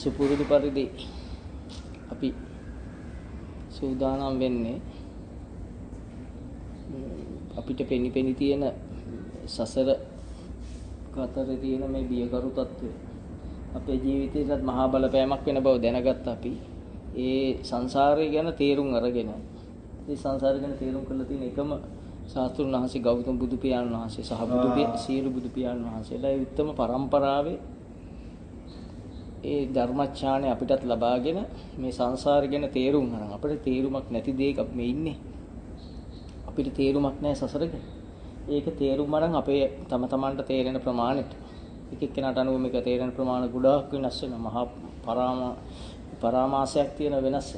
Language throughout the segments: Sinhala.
සුපුරුදු පරිදි අපි සූදානම් වෙන්නේ අපිට පෙනි තියෙන සසර කතරේ තියෙන මේ බියකරු තත්ත්වය අපේ ජීවිතේට මහා බලපෑමක් වෙන බව දැනගත්ත අපි ඒ සංසාරය ගැන තේරුම් අරගෙන මේ සංසාරය ගැන තේරුම් කරලා තියෙන එකම ශාස්ත්‍රුන් වහන්සේ ගෞතම බුදු පියාණන් වහන්සේ සහ සීල බුදු පියාණන් වහන්සේලා ඒ උත්තම පරම්පරාවේ ඒ ධර්මඥානය අපිටත් ලබාගෙන මේ සංසාරය ගැන තේරුම් ගන්න අපිට තේරුමක් නැති දෙයක අපි මේ ඉන්නේ අපිට තේරුමක් නැහැ සසර ගැන ඒක තේරුම් අරන් අපේ තම තමන්ට තේරෙන ප්‍රමාණයට එක එක්කෙනාට අනුව මේක තේරෙන ප්‍රමාණ ගොඩාක් වෙනස් වෙනවා මහා පරාමාසයක් තියෙන වෙනස්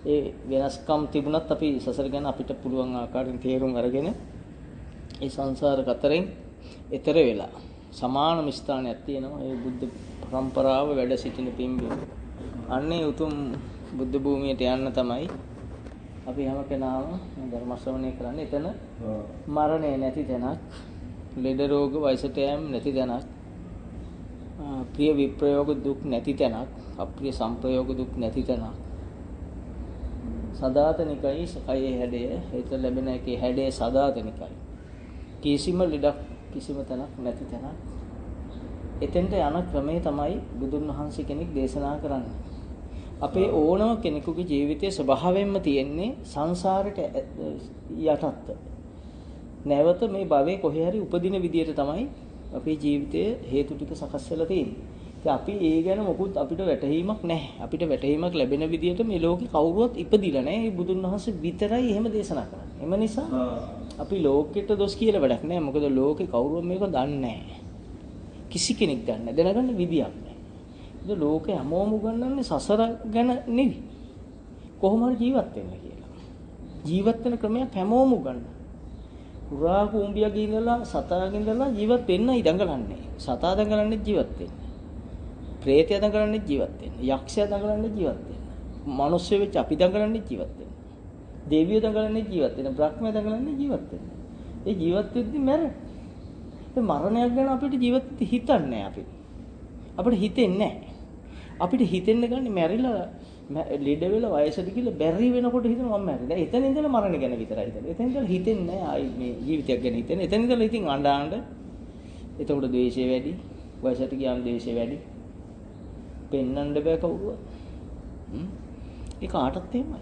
ඒ වෙනස්කම් තිබුණත් අපි සසර ගැන අපිට පුළුවන් ආකාරයෙන් තේරුම් අරගෙන ඒ සංසාර කතරෙන් එතර වෙලා සමානම ස්ථානයක් තියෙනවා ඒ බුද්ධ පරම්පරාව වැඩ සිටින පින්බිම අන්නේ උතුම් බුද්ධ භූමියට යන්න තමයි අපි හැම කෙනාම ධර්ම ශ්‍රවණය කරන්නේ එතන මරණය නැති තැනක් ලෙඩ රෝග වයසට යෑම නැති තැනක් ප්‍රිය විප්‍රයෝග දුක් නැති තැනක් අප්‍රිය සංප්‍රයෝග දුක් නැති තැනක් සදාතනිකයි සකයේ හැඩය ඒත ලැබෙන එකේ හැඩය සදාතනිකයි කිසිම ලෙඩක් කිසිම තැනක් නැති තැනක් එතෙන්ට යන ක්‍රමය තමයි බුදුන් වහන්සේ කෙනෙක් දේශනා කරන්නේ අපේ ඕනම කෙනෙකුගේ ජීවිතයේ ස්වභාවයෙන්ම තියෙන්නේ සංසාරයට යටත් නැවත මේ භවයේ කොහේ හරි උපදින විදියට තමයි අපේ ජීවිතයේ හේතු ටික සකස් වෙලා තියෙන්නේ. ඉතින් අපි ඒ ගැන මොකුත් අපිට වැටහීමක් නැහැ. අපිට වැටහීමක් ලැබෙන විදියට මේ ලෝකේ කවුරුවත් ඉපදිලා නැහැ. මේ බුදුන් වහන්සේ විතරයි එහෙම දේශනා කරන්නේ. එම නිසා අපි ලෝකෙට දොස් කියලා වැඩක් නැහැ. මොකද ලෝකේ කවුරුවත් මේක දන්නේ නැහැ. කිසි කෙනෙක් දන්නේ නැහැ. දැනගන්න විදියක් නැහැ. ඒක ලෝකේ හැමෝම උගන්වන්නේ සසර ගැන නෙවෙයි. කොහොම හරි ජීවත් වෙන්න කියලා. ජීවත් වෙන ක්‍රමයක් හැමෝම උගන්වනවා. පුරා කුඹියක ඉඳලා සතාගේ ඉඳලා ජීවත් වෙන්නයි දඟලන්නේ. සතා දඟලන්නේ ජීවත් වෙන්න. ප්‍රේතය දඟලන්නේ ජීවත් වෙන්න. යක්ෂයා දඟලන්නේ ජීවත් වෙන්න. මිනිස්සු වෙච්ච අපි දඟලන්නේ ජීවත් වෙන්න. දෙවියෝ දඟලන්නේ ජීවත් වෙන්න. බ්‍රහ්මයා දඟලන්නේ ජීවත් වෙන්න. ඒ ජීවත් වෙද්දි මැරෙන. ඒ මරණයක් ගැන අපිට ජීවත් හිතන්නේ අපි. අපිට හිතෙන්නේ නැහැ. අපිට හිතෙන්න ගන්නේ මැරිලා ලෙඩ වෙලා වයසට ගිහලා බැරි වෙනකොට හිතන මම මැරිලා. එතන ඉඳලා මරණ ගැන විතරයි හිතන්නේ. එතන ඉඳලා හිතෙන්නේ නැහැ ආයි මේ ජීවිතයක් ගැන හිතන්නේ. එතන ඉඳලා ඉතින් අඬ එතකොට ද්වේෂය වැඩි. වයසට ගියාම ද්වේෂය වැඩි. පෙන්වන්න බෑ කවුරුවත්. ඒ කාටත් එහෙමයි.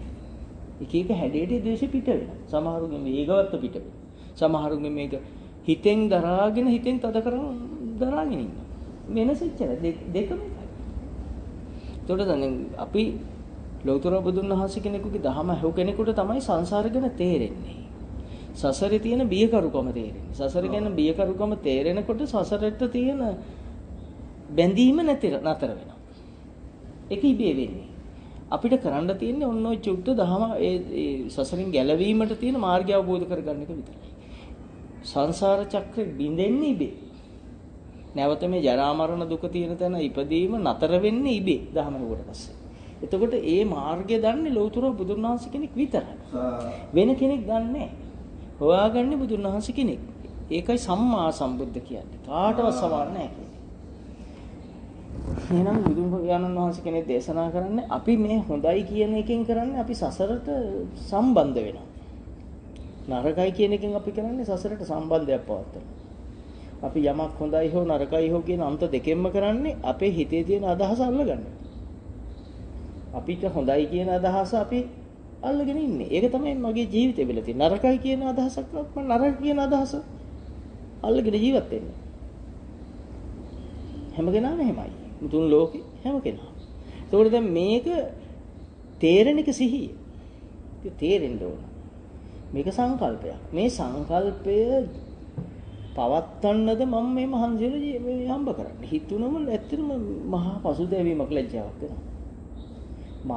එක එක හැඩයට ද්වේෂය පිට වෙනවා. සමහරුගේ මේකවත් පිට වෙනවා. සමහරුගේ මේක හිතෙන් දරාගෙන හිතෙන් තද කරන් දරාගෙන ඉන්නවා. වෙනසෙච්චර දෙකම එකයි. ඒකට දැන් අපි ලෞතර බුදුන් වහන්සේ කෙනෙකුගේ දහම අහු කෙනෙකුට තමයි සංසාර ගැන තේරෙන්නේ. සසරේ තියෙන බියකරුකම තේරෙන්නේ. සසර ගැන බියකරුකම තේරෙනකොට සසරට තියෙන බැඳීම නතර වෙනවා. ඒක ඉබේ වෙන්නේ. අපිට කරන්න තියෙන්නේ ඔන්න ඔය චුට්ට දහම ඒ සසරින් ගැලවීමට තියෙන මාර්ගය අවබෝධ කරගන්න එක විතරයි. සංසාර චක්‍රෙ බිඳෙන්නේ ඉබේ. නැවත මේ ජරා මරණ දුක තියෙන තැන ඉපදීම නතර වෙන්නේ ඉබේ දහම නුවරට පස්සේ. එතකොට ඒ මාර්ගය දන්නේ ලෞතර බුදුන් වහන්සේ කෙනෙක් විතරයි. වෙන කෙනෙක් දන්නේ නැහැ. හොයාගන්නේ බුදුන් වහන්සේ කෙනෙක්. ඒකයි සම්මා සම්බුද්ධ කියන්නේ. කාටවත් සමාන නැහැ. එහෙනම් බුදුන් වහන්සේ කෙනෙක් දේශනා කරන්නේ අපි මේ හොඳයි කියන එකෙන් කරන්නේ අපි සසරට සම්බන්ධ වෙනවා. නරකයි කියන එකෙන් අපි කරන්නේ සසරට සම්බන්ධයක් පවත්වනවා. අපි යමක් හොඳයි හෝ නරකයි හෝ කියන අන්ත දෙකෙන්ම කරන්නේ අපේ හිතේ තියෙන අදහස අල්ලගන්න. අපිට හොඳයි කියන අදහස අපි අල්ලගෙන ඉන්නේ. ඒක තමයි මගේ ජීවිතේ වෙලා තියෙන්නේ. නරකයි කියන අදහසක් මම නරක කියන අදහස අල්ලගෙන ජීවත් වෙන්නේ. හැම කෙනාම එහෙමයි. මුතුන් ලෝකේ හැම කෙනාම. ඒකෝට දැන් මේක තේරෙන එක සිහිය. ඒක තේරෙන්න ඕන. මේක සංකල්පයක්. මේ සංකල්පය පවත්තන්නද මම මේ මහන්සියල මේ හම්බ කරන්නේ. හිතුනම ඇත්තටම මහා පසුතැවීමක් ලැජ්ජාවක් වෙනවා.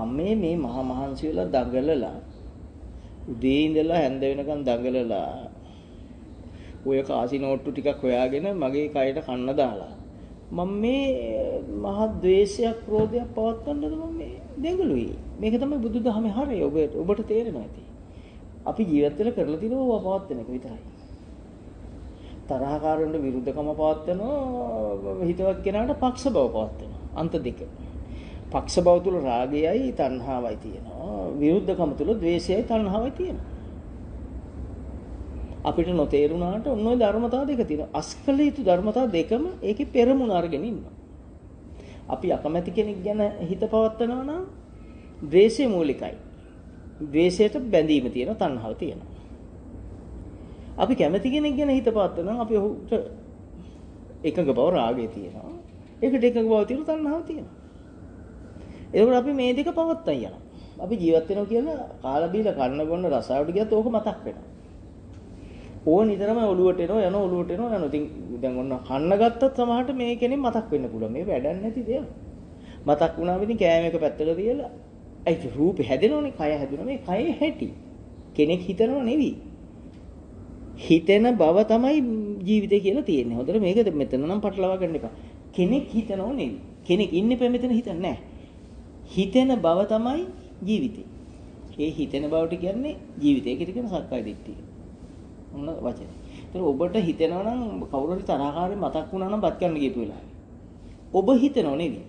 මම මේ මහා මහන්සියල දඟලලා උදේ ඉඳලා හැන්ද වෙනකන් දඟලලා ඔය කාසි නෝට්ටු ටිකක් හොයාගෙන මගේ කයට කන්න දාලා මම මේ මහා ද්වේෂයක් ක්‍රෝධයක් පවත්තන්නද මම මේ දෙඟලුයි. මේක තමයි බුදුදහමේ හරය. ඔබට තේරෙනවා ඇති. අපි ජීවිත වල කරලා තියෙනවා පවත්තන එක විතරයි. තරහකාරවන්ට විරුද්ධකම පවත්වනවා හිතවත් කෙනාට පක්ෂ බව පවත්වනවා අන්ත දෙක පක්ෂ භව තුල රාගයයි තණ්හාවයි තියෙනවා. විරුද්ධකම තුල ද්වේෂයයි තණ්හාවයි තියෙනවා. අපිට නොතේරුණාට ඔන්න ඔය ධර්මතාව දෙක තියෙනවා. අස්කල යුතු ධර්මතාව දෙකම ඒකේ පෙරමුණ අරගෙන ඉන්නවා. අපි අකමැති කෙනෙක් ගැන හිත පවත්නවා නම් ද්වේෂය මූලිකයි. ද්වේෂයට බැඳීම තියෙනවා, තණ්හාව තියෙනවා. අපි කැමති කෙනෙක් ගැන හිත පවත්නවා නම් අපි ඔහුට එකඟ බව රාගය තියෙනවා. ඒකට එකඟ බව තියෙන තණ්හාව තියෙනවා. ඒකෝර අපි මේ දෙක පවත්තන් යනවා. අපි ජීවත් වෙනවා කියලා කාලා බීලා කන්න බොන්න රසාවට ගියත් ඕක මතක් වෙනවා. ඕක නිතරම ඔලුවට එනවා යනවා. ඉතින් දැන් ඔන්න කන්න ගත්තත් සමහරට මේ කෙනෙක් මතක් වෙන්න පුළුවන්. මේ වැඩක් නැති දෙයක්. මතක් වුණාම ඉතින් කෑම එක පැත්තක තියලා ඒක රූපේ හැදෙනවනේ, කය හැදුණා. මේ කයේ හැටි. කෙනෙක් හිතනව නෙවෙයි. හිතෙන බව තමයි ජීවිතය කියලා තියෙන්නේ. හොඳට මේක මෙතන නම් පටලවා ගන්න එපා. කෙනෙක් හිතනව නෙවෙයි. කෙනෙක් ඉන්නේ පෙ මෙතන හිතන්නේ නැහැ. හිතෙන බව තමයි ජීවිතේ. ඒ හිතෙන බවට කියන්නේ ජීවිතය කියලා කියන සක්කාය දිට්ඨිය. මොන වචනේ. ඒතර ඔබට හිතෙනවා නම් කවුරු හරි තරහකාරයෙන් මතක් වුණා නම් බත් කන්න ගියපු වෙලාවේ. ඔබ හිතනව නෙවෙයි.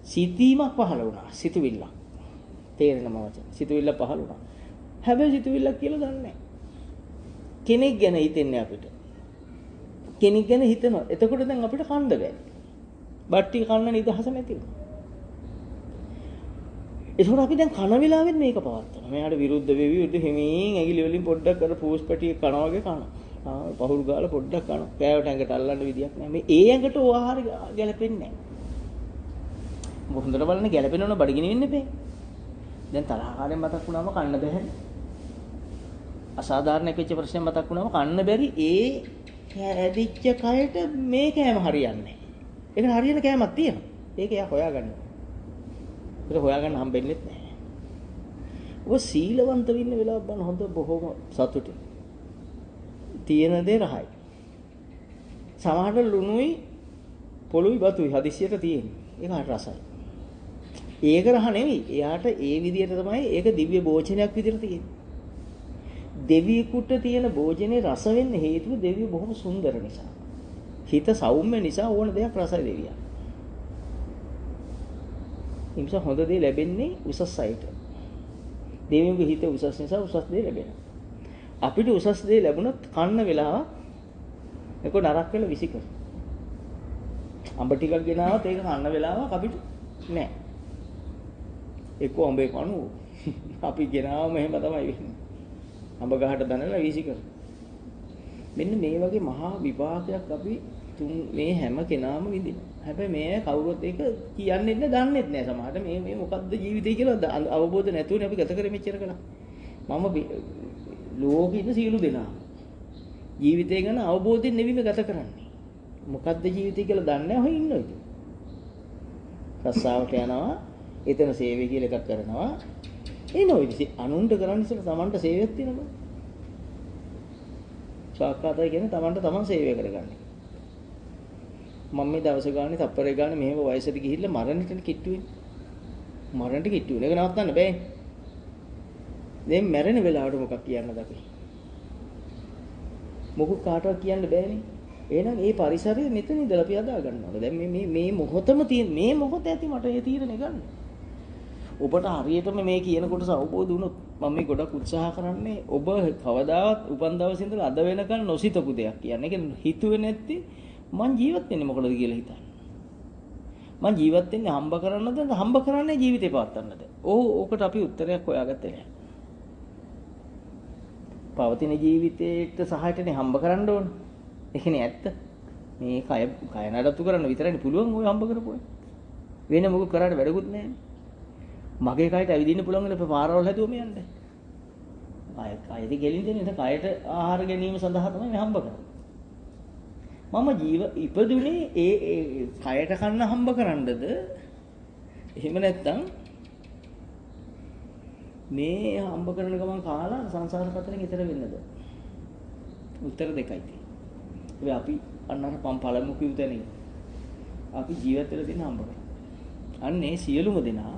සිතීමක් පහළ වුණා. සිතුවිල්ලක්. තේරෙනම වචන. සිතුවිල්ල පහළ වුණා. හැබැයි සිතුවිල්ලක් කියලා දන්නේ නැහැ. කෙනෙක් ගැන හිතෙන්නේ අපිට. කෙනෙක් ගැන හිතනවා. එතකොට දැන් අපිට කන්න බෑ. බට්ටි කන්න නිදහස නැති වෙනවා. ඒසොර අපි දැන් කන වෙලාවෙත් මේක පවත්නවා. මෙයාට විරුද්ධ වෙවි උඩ හිමින් ඇගිලි වලින් පොඩ්ඩක් අර පූස් පැටිය කනවා වගේ කනවා. පහුරු ගාලා පොඩ්ඩක් කනවා. කෑවට ඇඟට අල්ලන්න විදියක් නැහැ. මේ ඒ ඇඟට ආහාර ගැලපෙන්නේ නැහැ. හොඳට බලන්න ගැලපෙනවන බඩගිනි වෙන්න එපේ. දැන් තරහකාරයෙන් මතක් වුණාම කන්න බැහැ. අසාධාරණ වෙච්ච ප්‍රශ්නයක් මතක් වුණාම කන්න බැරි ඒ හැදිච්ච කයට මේ කෑම හරියන්නේ නැහැ. ඒකට හරියන කෑමක් තියෙනවා. ඒක එයා හොයාගන්නවා. ඒක හොයාගන්න හම්බෙන්නේ නැහැ. ඔබ සීලවන්ත වෙන්න වෙලාව බලන්න හොඳ බොහොම සතුටින්. තියෙන දේ රහයි. සමහරට ලුණුයි පොළුයි බතුයි හදිස්සියට තියෙන්නේ. ඒක හරි රසයි. ඒක රහ නෙවෙයි. එයාට ඒ විදිහට තමයි ඒක දිව්‍ය භෝජනයක් විදිහට තියෙන්නේ. දෙවියෙකුට තියෙන භෝජනේ රස වෙන්න හේතුව දෙවියෝ බොහොම සුන්දර නිසා. හිත සෞම්‍ය නිසා ඕන දෙයක් රසයි දෙවියා. ඉම්ස හොඳ දේ ලැබෙන්නේ උසස් අයට. දෙවියන්ගේ හිත උසස් නිසා උසස් දේ ලැබෙනවා. අපිට උසස් දේ ලැබුණොත් කන්න වෙලාව ඒක නරක වෙලා විසිකර. අඹ ටිකක් ගෙනාවත් ඒක කන්න වෙලාවක් අපිට නෑ. එක්ක අඹේ කණු අපි ගෙනාවම එහෙම තමයි වෙන්නේ. අඹ ගහට බැනලා විසිකර. මෙන්න මේ වගේ මහා විපාකයක් අපි මේ හැම කෙනාම විඳිනවා. හැබැයි මේ කවුරුත් ඒක කියන්නේ නැහැ, දන්නෙත් නැහැ සමහරට. මේ මොකද්ද ජීවිතය කියලා අවබෝධ නැතුවනේ අපි ගත කරේ මෙච්චර කලක්. මම ලෝකෙ ඉන්න සියලු දෙනා ජීවිතය ගැන අවබෝධයෙන් නෙවෙයි ගත කරන්නේ. මොකද්ද ජීවිතය කියලා දන්නේ නැහැ, ඔය ඉන්නවා ඉතින්. රස්සාවට යනවා, එතන සේවය කියලා එකක් කරනවා. එනවා ඉතින් අනුන්ට කරන්න ඉස්සෙල්ලා Tamanට සේවයක් තියෙනවා. සාක්කාතයි කියන්නේ Tamanට Taman සේවය කරගන්නේ. මම මේ දවස් ගානේ තප්පරේ ගානේ මෙහෙම වයසට ගිහිල්ලා මරණයට කිට්ටු වෙන්නේ. මරණයට කිට්ටු වෙන එක නවත්තන්න බෑ. දැන් මැරෙන වෙලාවට මොකක් කියන්නද අපි? මොකක් කාටවත් කියන්න බෑනේ. එහෙනම් මේ පරිසරය මෙතන ඉඳලා අපි හදා ගන්න ඕනේ. දැන් මේ මොහොතම තියෙන මේ මොහොත ඇති මට ඒ තීරණය ගන්න. ඔබට හරියටම මේ කියන කොටස අවබෝධ වුණොත් මම මේ ගොඩක් උත්සාහ කරන්නේ ඔබ කවදාවත් උපන් දවසේ ඉඳලා අද වෙනකන් නොසිතපු දෙයක් කියන්නේ. ඒක හිතුවේ නැත්තේ මං ජීවත් වෙන්නේ මොකටද කියලා හිතන්න. මං ජීවත් වෙන්නේ හම්බ කරන්නද හම්බ කරන්නේ ජීවිතේ පවත්වන්නද? ඕකට අපි උත්තරයක් හොයාගත්තේ නැහැ. පවතින ජීවිතේට සහායටනේ හම්බ කරන්න ඕන. ඒකනේ ඇත්ත. මේ කය නඩත්තු කරන්න විතරනේ පුළුවන් ඔය හම්බ කරපුවා. වෙන මොකක් කරාට වැඩකුත් නැහැ. මගේ කයට ඇවිදින්න පුළුවන් වෙන පාරවල් හැදුවම යන්නේ. කයදී ගෙලින් දෙන්නේ කයට ආහාර ගැනීම සඳහා තමයි මේ හම්බ කරන්නේ. මම ඉපදුනේ ඒ කයට කන්න හම්බ කරන්නද? එහෙම නැත්නම් මේ හම්බ කරන ගමන් කාලා සංසාර පතරෙන් ඈතර වෙන්නද? උත්තර දෙකයි තියෙන්නේ. අපි අන්නර පළමු කිව්දනේ. අපි ජීවිත වල දෙන හම්බ කරා. අන්නේ සියලුම දෙනා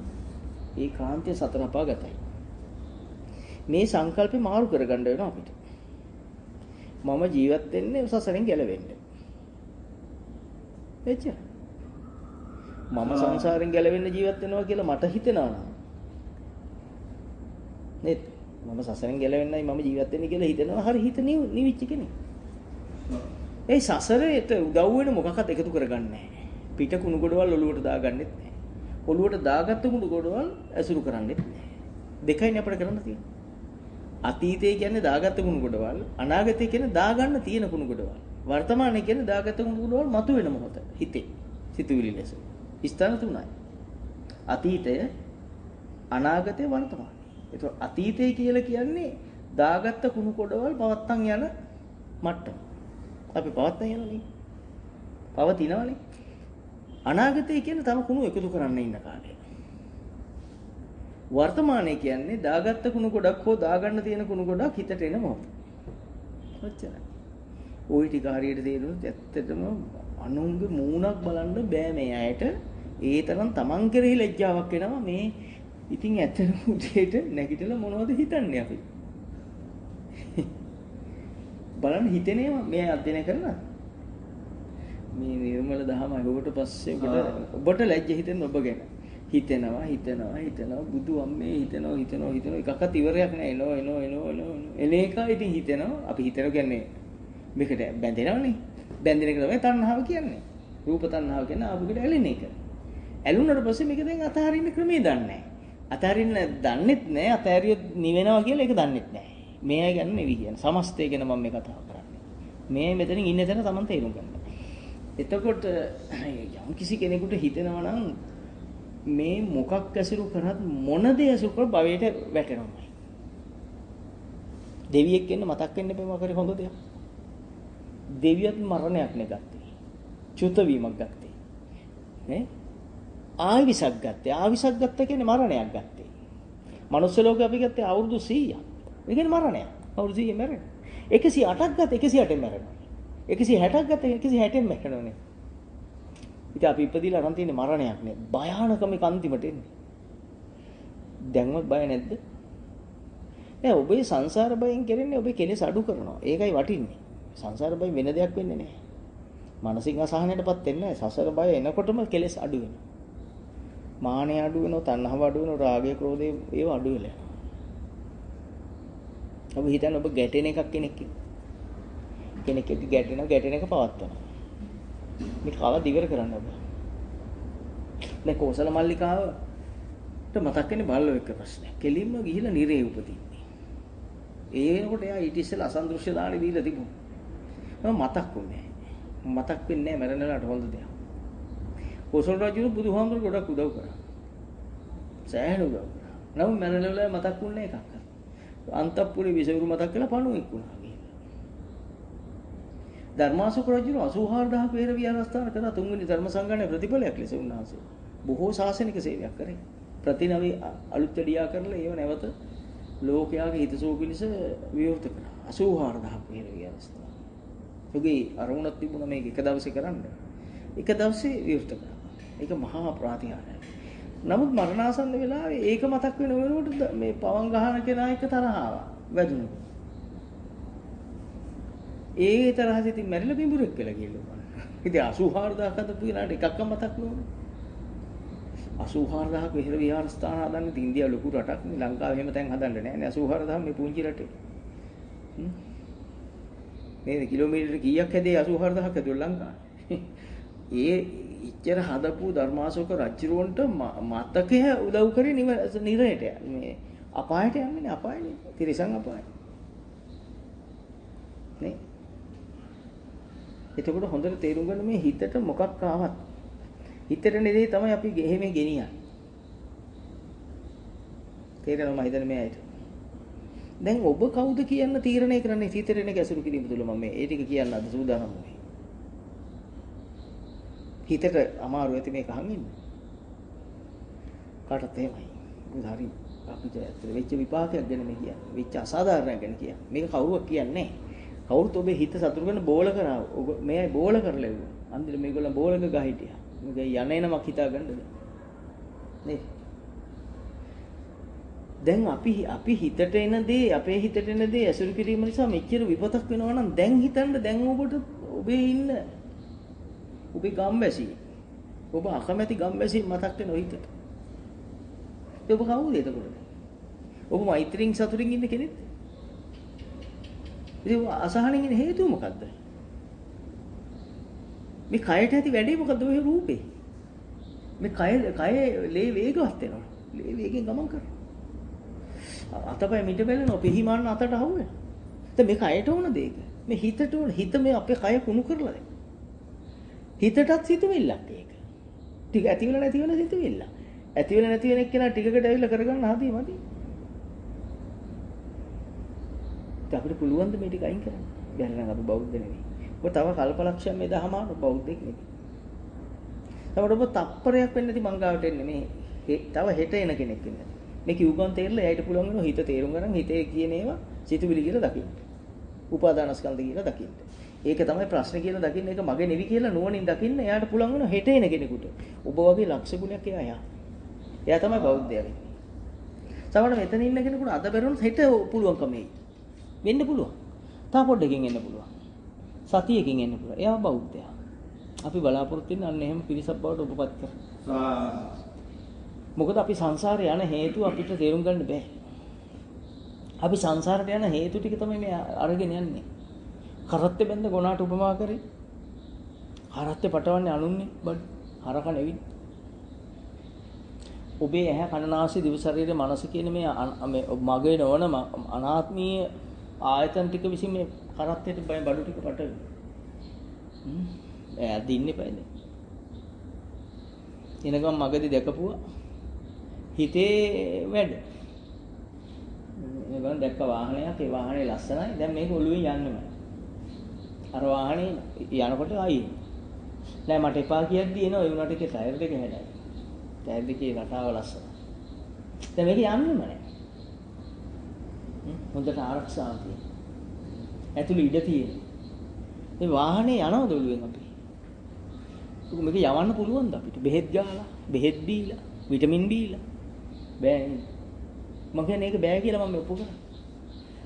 ඒ කාන්තය සතර අපාගතයි. මේ සංකල්පේ මාරු කරගන්න වෙනවා අපිට. මම ජීවත් වෙන්නේ සසරෙන් ගැලවෙන්න. එච්චර. මම සංසාරෙන් ගැලවෙන්න ජීවත් වෙනවා කියලා මට හිතෙනවා නම් නේද? මම සසරෙන් ගැලවෙන්නයි මම ජීවත් වෙන්නේ කියලා හිතනවා. හරි හිත නිවිච්ච කෙනෙක්. ඒ සසරේට උදව් වෙන මොකක්වත් එකතු කරගන්නේ නැහැ. පිට කුණු ගොඩවල් ඔලුවට දාගන්නෙත් නැහැ. ඔලුවට දාගත්ත කුණු ගොඩවල් ඇසුරු කරන්නෙත් නැහැ. දෙකයිනේ අපිට කරන්න තියෙන්නේ. අතීතය කියන්නේ දාගත්ත කුණු ගොඩවල්, අනාගතය කියන්නේ දාගන්න තියෙන කුණු ගොඩවල්. වර්තමානය කියන්නේ දාගත්ත කුණු ගොඩවල් මතුවෙන මොහොත. හිතේ. සිතුවිලි ලෙස. ස්ථාන තුනයි. අතීතය, අනාගතය, වර්තමානය. ඒක අතීතය කියලා කියන්නේ දාගත්ත කුණු ගොඩවල් පවත්තන් යන මට්ටම. අපි පවත්තන් යනනේ. පවතිනවනේ. අනාගතය කියන්නේ තම කුණු එකතු කරන්න ඉන්න කාලය. වර්තමානය කියන්නේ දාගත්ත කුණු ගොඩක් හෝ දාගන්න තියෙන කුණු ගොඩක් හිතට එන මොහොත. ඔච්චරයි. ওই ටික හරියට තේරුනොත් ඇත්තටම අනුන්ගේ මූණක් බලන්න බෑ මේ අයට. ඒ තරම් තමන් කෙරෙහි ලැජ්ජාවක් එනවා මේ. ඉතින් ඇත්තටම උදේට නැගිටලා මොනවද හිතන්නේ අපි? බලන්න හිතේනේ මේ අධ්‍යයනය කරලා. මේ නිර්මල දහමයි ඔබට පස්සේ ඔබට ලැජ්ජ හිතෙන ඔබ ගැන. හිතෙනවා බුදු අම්මේ හිතනවා එකක්වත් ඉවරයක් නෑ එනවා එන එක ඉතින් හිතෙනවා අපි හිතනවා කියන්නේ මේකට බැඳෙනවනේ බැඳෙන එක තමයි තණ්හාව කියන්නේ රූප තණ්හාව කියන්නේ ආපුකට ඇලෙන එක ඇලුනට පස්සේ මේක දැන් අතහරින්න ක්‍රමේ දන්නේ අතහරින්න දන්නෙත් නෑ අතහැරියොත් නිවෙනවා කියලා ඒක දන්නෙත් නෑ මේ ගැන නෙවෙයි කියන්නේ සමස්තය ගැන මම මේ කතා කරන්නේ මේ මෙතනින් ඉන්න තැන Taman තේරුම් ගන්න එතකොට යම් කිසි කෙනෙකුට හිතෙනවා නම් මේ මොකක් ඇසුරු කරත් මොන දේ ඇසුරු කර භවයට වැටෙනවමයි. දෙවියෙක් වෙන්න මතක් වෙන්න එපා මොකරි හොඳ දෙයක්. දෙවියත් මරණයක් නේ ගත්තේ. චුත වීමක් ගත්තේ. නේ? ආවිසක් ගත්තේ. ආවිසක් ගත්ත කියන්නේ මරණයක් ගත්තේ. මනුස්ස ලෝකේ අපි ගත්තේ අවුරුදු 100ක්. ඒ කියන්නේ මරණයක්. අවුරුදු 100 මැරෙන. 108ක් ගත්ත 108න් මැරෙනවා. 160ක් ගත්ත 160න් මැරෙනවනේ. ඉතින් අපි ඉපදිලා අරන් තියෙන මරණයක් නේ. භයානකම කන්තිමට එන්නේ. දැන්වත් බය නැද්ද? නෑ ඔබේ සංසාර බයෙන් කරන්නේ ඔබේ කෙලෙස් අඩු කරනවා. ඒකයි වටින්නේ. සංසාර බය වෙන දෙයක් වෙන්නේ නෑ. මානසික අසහනයටපත් වෙන්නේ නෑ. සසර බය එනකොටම කෙලෙස් අඩු වෙනවා. මානය අඩු වෙනවා, තණ්හාව අඩු වෙනවා, රාගය, ක්‍රෝධය ඒව අඩු වෙලා යනවා. ඔබ හිතන්නේ ඔබ ගැටෙන එකක් කෙනෙක් එක්ක ගැටෙන එක පවත්වනවා. මේක කවදාද ඉවර කරන්න බෑ. දැන් කෝසල මල්ලිකාවට මතක් වෙන්නේ බල්ලෝ එක්ක ප්‍රශ්නයක්. කෙලින්ම ගිහිලා නිරේ උපදින්නේ. ඒ වෙනකොට එයා ඊට ඉස්සෙල්ලා අසන්තෘෂ්‍ය දාණි දීලා තිබුණා. මතක් වුණේ නැහැ. මතක් වෙන්නේ නැහැ මරණලාට හොඳ දෙයක්. කෝසල රජු බුදුහාමුදුරු ගොඩක් උදව් කරා. සෑහෙන උදව් කරා. නමුත් මරණලාට මතක් වුණේ එකක්. අන්තපුරේ විසවුරු මතක් කරලා පණුවෙක් වුණා. ධර්මාශෝක රජු 84000 පෙර විහාරස්ථාන කරා තුන්වෙනි ධර්ම සංගණයේ ප්‍රතිඵලයක් ලෙස උන්වහන්සේ බොහෝ ශාසනික සේවයක් කරේ ප්‍රතිනවී අලුත් වැඩියා කරලා ඒව නැවත ලෝකයාගේ හිතසුව පිණිස විවෘත කරා 84000 පෙර විහාරස්ථාන. ඔගේ අරමුණක් තිබුණා මේක එක දවසේ කරන්න. එක දවසේ විවෘත කරා. ඒක මහා ප්‍රාතිහාර්යයි. නමුත් මරණාසන්න වෙලාවේ ඒක මතක් වෙන වෙනකොට මේ පවන් ගහන කෙනා එක තරහ ආවා. වැදුණා. ඒ තරහ සිතින් මැරිලා බිඹුරෙක් වෙලා ගිහලා. ඉතින් 84000ක් අද පුරාට එකක්ම මතක් නෝනේ. 84000ක විහෙර විහාර ස්ථාන හදන්නේ ඉන්දියාව ලොකු රටක් නේ. ලංකාවේ එහෙම තැන් හදන්න නෑ නේ 84000 මේ පුංචි රටේ. මේ කිලෝමීටර කීයක් හැදේ 84000ක් හැදුවා ලංකාවේ. ඒ ඉච්චර හදපු ධර්මාශෝක රජුරවන්ට මතකය උදව් කරේ නිරයට මේ අපායට යන්නේ නේ අපායනේ. තිරිසන් අපාය. නේ එතකොට හොඳට තේරුම් ගන්න මේ හිතට මොකක් ආවත් හිතට නෙදී තමයි අපි එහෙම ගෙනියන්නේ. තේරෙනවද මම හිතන්නේ මේ අයට. දැන් ඔබ කවුද කියන්න තීරණය කරන්නේ හිතට එන ඇසුරු කිරීම තුළ මම මේ ඒ ටික කියන්න අද සූදානම් වුනේ. හිතට අමාරු ඇති මේක අහන්නේ. කාටත් එහෙමයි. උදාහරණ අපිට ඇත්තට වෙච්ච විපාකයක් ගැන මේ කියන්නේ. වෙච්ච අසාධාරණයක් ගැන කියන්නේ. මේක කවුරුවක් කියන්නේ නැහැ. කවුරුත් ඔබේ හිත සතුරු කරන බෝල කරා. ඔබ මෙයයි බෝල කරලා ඉවුවා. අන්තිමට මේගොල්ලන් බෝලක ගහ හිටියා. මේක යන එනමක් හිතා ගන්නද? නේ. දැන් අපි හිතට එන දේ, අපේ හිතට එන දේ ඇසුරු කිරීම නිසා මෙච්චර විපතක් වෙනවා නම් දැන් හිතන්න දැන් ඔබට ඔබේ ඉන්න ඔබේ ගම්වැසි ඔබ අකමැති ගම්වැසි මතක් වෙන හිතට. ඒ ඔබ කවුද එතකොට? ඔබ මෛත්‍රියෙන් සතුටින් ඉන්න කෙනෙක්ද? ඉතින් අසහනෙන් ඉන්න හේතුව මොකද්ද? මේ කයට ඇති වැඩේ මොකද්ද ඔය රූපේ? මේ කය ලේ වේගවත් වෙනවා. ලේ වේගෙන් ගමන් කරනවා. අතපය මිට බැලෙනවා පිහිමාන්න අතට අහු වෙනවා. දැන් මේ කයට ඕන දෙයක. මේ හිතට ඕන. හිත මේ අපේ කය කුණු කරලා දැන්. හිතටත් සිතුවිල්ලක් ඒක. ටික ඇති වෙලා නැති වෙන සිතුවිල්ල. ඇති වෙලා නැති වෙන එක්කෙනා ටිකකට ඇවිල්ලා කරගන්න හදී මදි. අපිට පුළුවන් ද මේ ටික අයින් කරන්න? බැලන නම් අපි බෞද්ධ නෙවෙයි. ඔබ තව කල්පලක්ෂයක් මේ දහමාන බෞද්ධෙක් නෙවෙයි. තවට ඔබ තප්පරයක් වෙන්නේ නැති මංගාවට එන්නේ මේ තව හෙට එන කෙනෙක් වෙන්නේ. මේ කිව්ගන් තේරලා එයාට පුළුවන් වෙනවා හිත තේරුම් ගන්න හිතේ කියන ඒවා සිතුවිලි කියලා දකින්න. උපාදානස්කන්ධ කියලා දකින්න. ඒක තමයි ප්‍රශ්නේ කියලා දකින්න. ඒක මගේ නෙවි කියලා නුවණින් දකින්න එයාට පුළුවන් වෙනවා හෙට එන කෙනෙකුට. ඔබ වගේ ලක්ෂ ගුණයක් එයා. එයා තමයි බෞද්ධයා වෙන්නේ. සමහර මෙතන ඉන්න කෙනෙකුට අද බැරුණොත් හෙට පුළුවන්කම එයි. වෙන්න පුළුවන්. තා පොඩ්ඩකින් එන්න පුළුවන්. සතියකින් එන්න පුළුවන්. එයා බෞද්ධයා. අපි බලාපොරොත්තු වෙන අන්න එහෙම පිරිසක් බවට ඔබපත් කරා. මොකද අපි සංසාරේ යන හේතු අපිට තේරුම් ගන්න බෑ. අපි සංසාරට යන හේතු ටික තමයි මේ අරගෙන යන්නේ. කරත්තේ බැඳ ගොනාට උපමා කරේ. කරත්තේ පටවන්නේ අනුන්නේ බඩ හරක නෙවෙයි. ඔබේ ඇහැ කන නාසය දිව ශරීරය මනස කියන මේ මගේ නොවන අනාත්මීය ආයතන ටික විසින් මේ කරත්තේට බඩු ටික පටවන. ඈ දින්නේ පයිද. එනකම් මගදී දැකපුවා හිතේ වැඩ. එනකම් දැක්ක වාහනයක් ඒ වාහනේ ලස්සනයි. දැන් මේක ඔළුවෙන් යන්නෙම. අර වාහනේ යනකොට ආයි. නෑ මට එපා කියද්දි එනවා ඒ උනාට ඒකේ ටයර් දෙක හැදයි. ටයර් දෙකේ රටාව ලස්සන. දැන් මේක යන්නෙම නෑ. හොඳට ආරක්ෂාවක් තියෙනවා. ඇතුළේ ඉඩ තියෙනවා. මේ වාහනේ යනවද ඔළුවෙන් අපි? මේක යවන්න පුළුවන්ද අපිට? බෙහෙත් ගාලා, බෙහෙත් දීලා, විටමින් දීලා. බෑ නේද? මම කියන්නේ ඒක බෑ කියලා මම ඔප්පු කරා.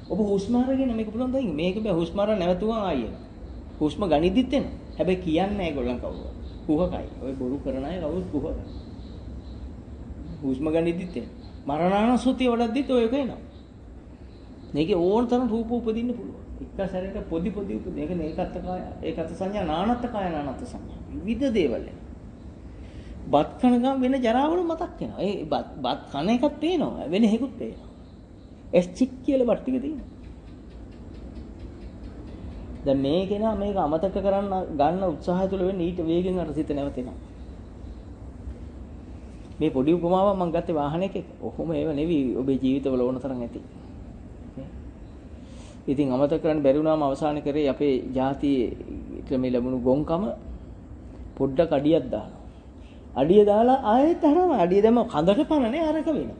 ඔබ හුස්ම අරගෙන මේක පුළුවන් දෙයින් මේක බෑ හුස්ම අරන් නැවතුවා ආයෙ. හුස්ම ගනිද්දිත් එන. හැබැයි කියන්නේ නැහැ ඒගොල්ලන් කවුරුත්. කුහකයි. ඔය බොරු කරන අය කවුරුත් කුහකයි. හුස්ම ගනිද්දිත් එන. මරණානුස්සතිය වඩද්දිත් ඔය එක එනවා. මේකේ ඕන තරම් රූප උපදින්න පුළුවන්. එක සැරේට පොඩි උපදින. මේක ඒකත් කාය, ඒකත් සංඥා, නානත් කාය, නානත් සංඥා. විවිධ දේවල්. බත් කන ගම වෙන ජරාවල මතක් වෙනවා. ඒ බත් කන එකක් පේනවා. වෙන හේකුත් පේනවා. එස්චික් කියලා බත් ටික තියෙනවා. දැන් මේක නා මේක අමතක කරන්න ගන්න උත්සාහය තුළ වෙන්නේ ඊට වේගෙන් අර සිත නැවතෙනවා. මේ පොඩි උපමාවක් මම ගත්තේ වාහනයක. ඔහොම ඒව නෙවෙයි ඔබේ ජීවිතවල ඕන තරම් ඇති. ඉතින් අමතක කරන්න බැරි වුණාම අවසානයේ කරේ අපේ ජාතියේ මේ ලැබුණු ගොංකම පොඩ්ඩක් අඩියක් දානවා. අඩිය දාලා ආයෙත් හරවන අඩිය දැම්ම කඳට පනනේ අරක වෙනවා.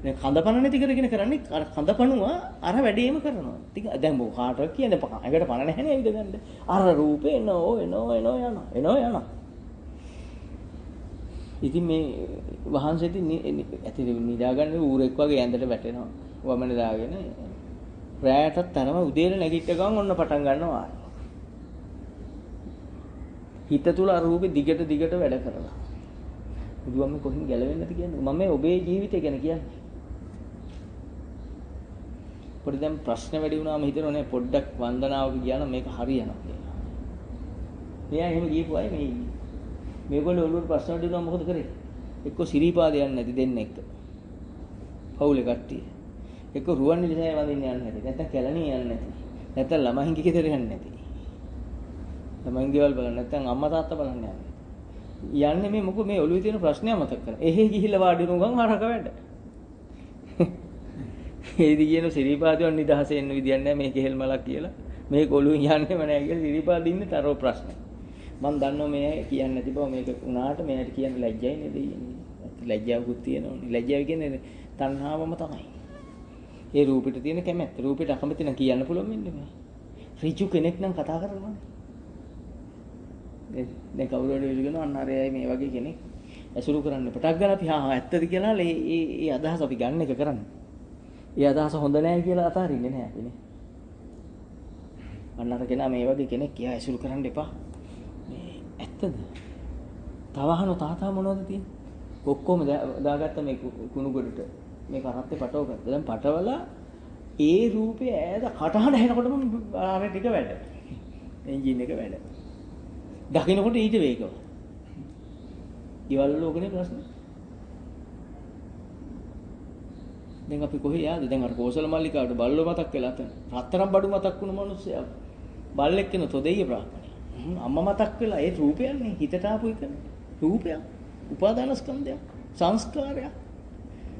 දැන් කඳ පන නැති කරගෙන කරන්නේ අර කඳ පණුවා අර වැඩේම කරනවා. ටික දැන් මොක කාටවත් කියන්නේ එකට පන නැහැ නේ ඇවිද ගන්න. අර රූපේ එනෝ යනවා. ඉතින් මේ වහන්සේට ඇති නිදාගන්න ඌරෙක් වගේ ඇඳට වැටෙනවා. වමන දාගෙන රැයටත් තරම උදේට නැගිට ගමන් ඔන්න පටන් ගන්නවා. හිත තුල අර රූපේ දිගට වැඩ කරලා. බුදුන් මේ කොහින් ගැලවෙන්නේ නැති කියන්නේ. මම මේ ඔබේ ජීවිතය ගැන කියන්නේ. පොඩි දැන් ප්‍රශ්න වැඩි වුණාම හිතනවා නේ පොඩ්ඩක් වන්දනාවක ගියා නම් මේක හරියනවා කියලා. මෙයා එහෙම ගියපු අය මේ ඉන්නේ. මේගොල්ලෝ ඔළුවට ප්‍රශ්න වැඩි වුණාම මොකද කරේ? එක්ක සිරිපාද යන්නේ නැති දෙන්න එක්ක. පවුලේ කට්ටිය. එක්ක රුවන්වැලිසෑය වදින්න යන්නේ නැති. නැත්නම් කැලණිය යන්නේ නැති. නැත්නම් ළමයින්ගේ ගෙදර යන්නේ නැති. ළමයින් ගෙවල් බලන්න නැත්නම් අම්මා තාත්තා බලන්න යන්නේ මේ මොකද මේ ඔළුවේ තියෙන ප්‍රශ්නය මතක් කරලා. එහෙ ගිහිල්ලා වාඩි වුණු ගමන් හරක වැඩ. ඒ දිගියන සිරිපාදයන් නිදහස එන්න විදියක් නැහැ මේ කෙහෙල් මලක් කියලා. මේක ඔළුවෙන් යන්නේම නැහැ කියලා සිරිපාද ඉන්නේ තරෝ ප්‍රශ්න. මම දන්නවා මේ කියන්නේ නැති බව මේක උනාට මෙයාට කියන්න ලැජ්ජයි නේද ඉන්නේ. ලැජ්ජාවකුත් තියෙනවනේ. ලැජ්ජාව කියන්නේ තණ්හාවම තමයි. ඒ රූපෙට තියෙන කැමැත්ත. රූපෙට අකමැති නම් කියන්න පුළුවන් වෙන්නේ මේ. ඍජු කෙනෙක් නම් කතා කරනවා. දැන් කවුරු හරි විලගෙනවා අන්න අරයයි මේ වගේ කෙනෙක් ඇසුරු කරන්න පටක් ගාලා අපි ඇත්තද කියලා ඒ අදහස අපි ගන්න එක කරන්නේ. ඒ අදහස හොඳ නැහැ කියලා අතාරින්නේ නැහැ අපිනේ. අන්න අර කෙනා මේ වගේ කෙනෙක් කියා ඇසුරු කරන්න එපා. මේ ඇත්තද? තවහන තාතා මොනවද තියෙන්නේ? ඔක්කොම දාගත්ත මේ කුණු ගොඩට. මේ කරත්තේ පටව ගත්තා. දැන් පටවලා ඒ රූපේ ඈත කටහඬ හෙනකොටම ආර ටික වැඩ. එන්ජින් එක වැඩ. දකින්නකොට ඊට වේගව. ඊවල ලෝකනේ ප්‍රශ්නේ. දැන් අපි කොහේ යාද? දැන් අර කෝසල මල්ලිකාවට බල්ලෝ මතක් වෙලා අතන. රත්තරන් බඩු මතක් වුණ මිනිස්සයා. බල්ලෙක් කෙන තොදෙయ్య බ්‍රාහ්මණය. අම්මා මතක් වෙලා ඒ රූපයන්නේ හිතට ආපු එකනේ. රූපයක්. උපාදාන ස්කන්ධයක්. සංස්කාරයක්.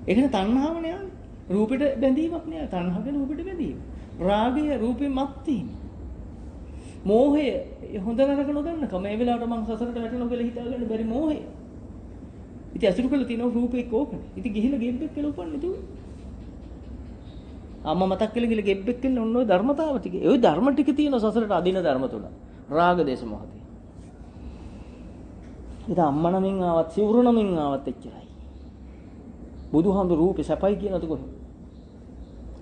ඒකනේ තණ්හාවනේ ආවේ. රූපෙට බැඳීමක් නෑ. තණ්හාවගේ රූපෙට බැඳීම. රාගය රූපෙන් මත් වීම. මෝහය හොඳ නරක නොදන්නකම. මේ වෙලාවට මං සසරට වැටෙනවා කියලා හිතාගන්න බැරි මෝහය. ඉතින් අසුරු කළ තියෙන රූපේ කෝකනේ. ඉතින් ගිහිල්ලා ගෙම්බෙක් කියලා උපන්නේ තුනේ. අම්මා මතක් කළේ කියලා ගෙම්බෙක් කියලා ඔන්න ඔය ධර්මතාව ටික. ඒ ධර්ම ටික තියෙන සසරට අදින ධර්ම තුන. රාග දේශ මොහොතේ. ඉතින් අම්මා නමින් ආවත් සිවුරු නමින් ආවත් එච්චරයි. බුදුහාමුදුරු රූපේ සැපයි කියනද කොහොමද?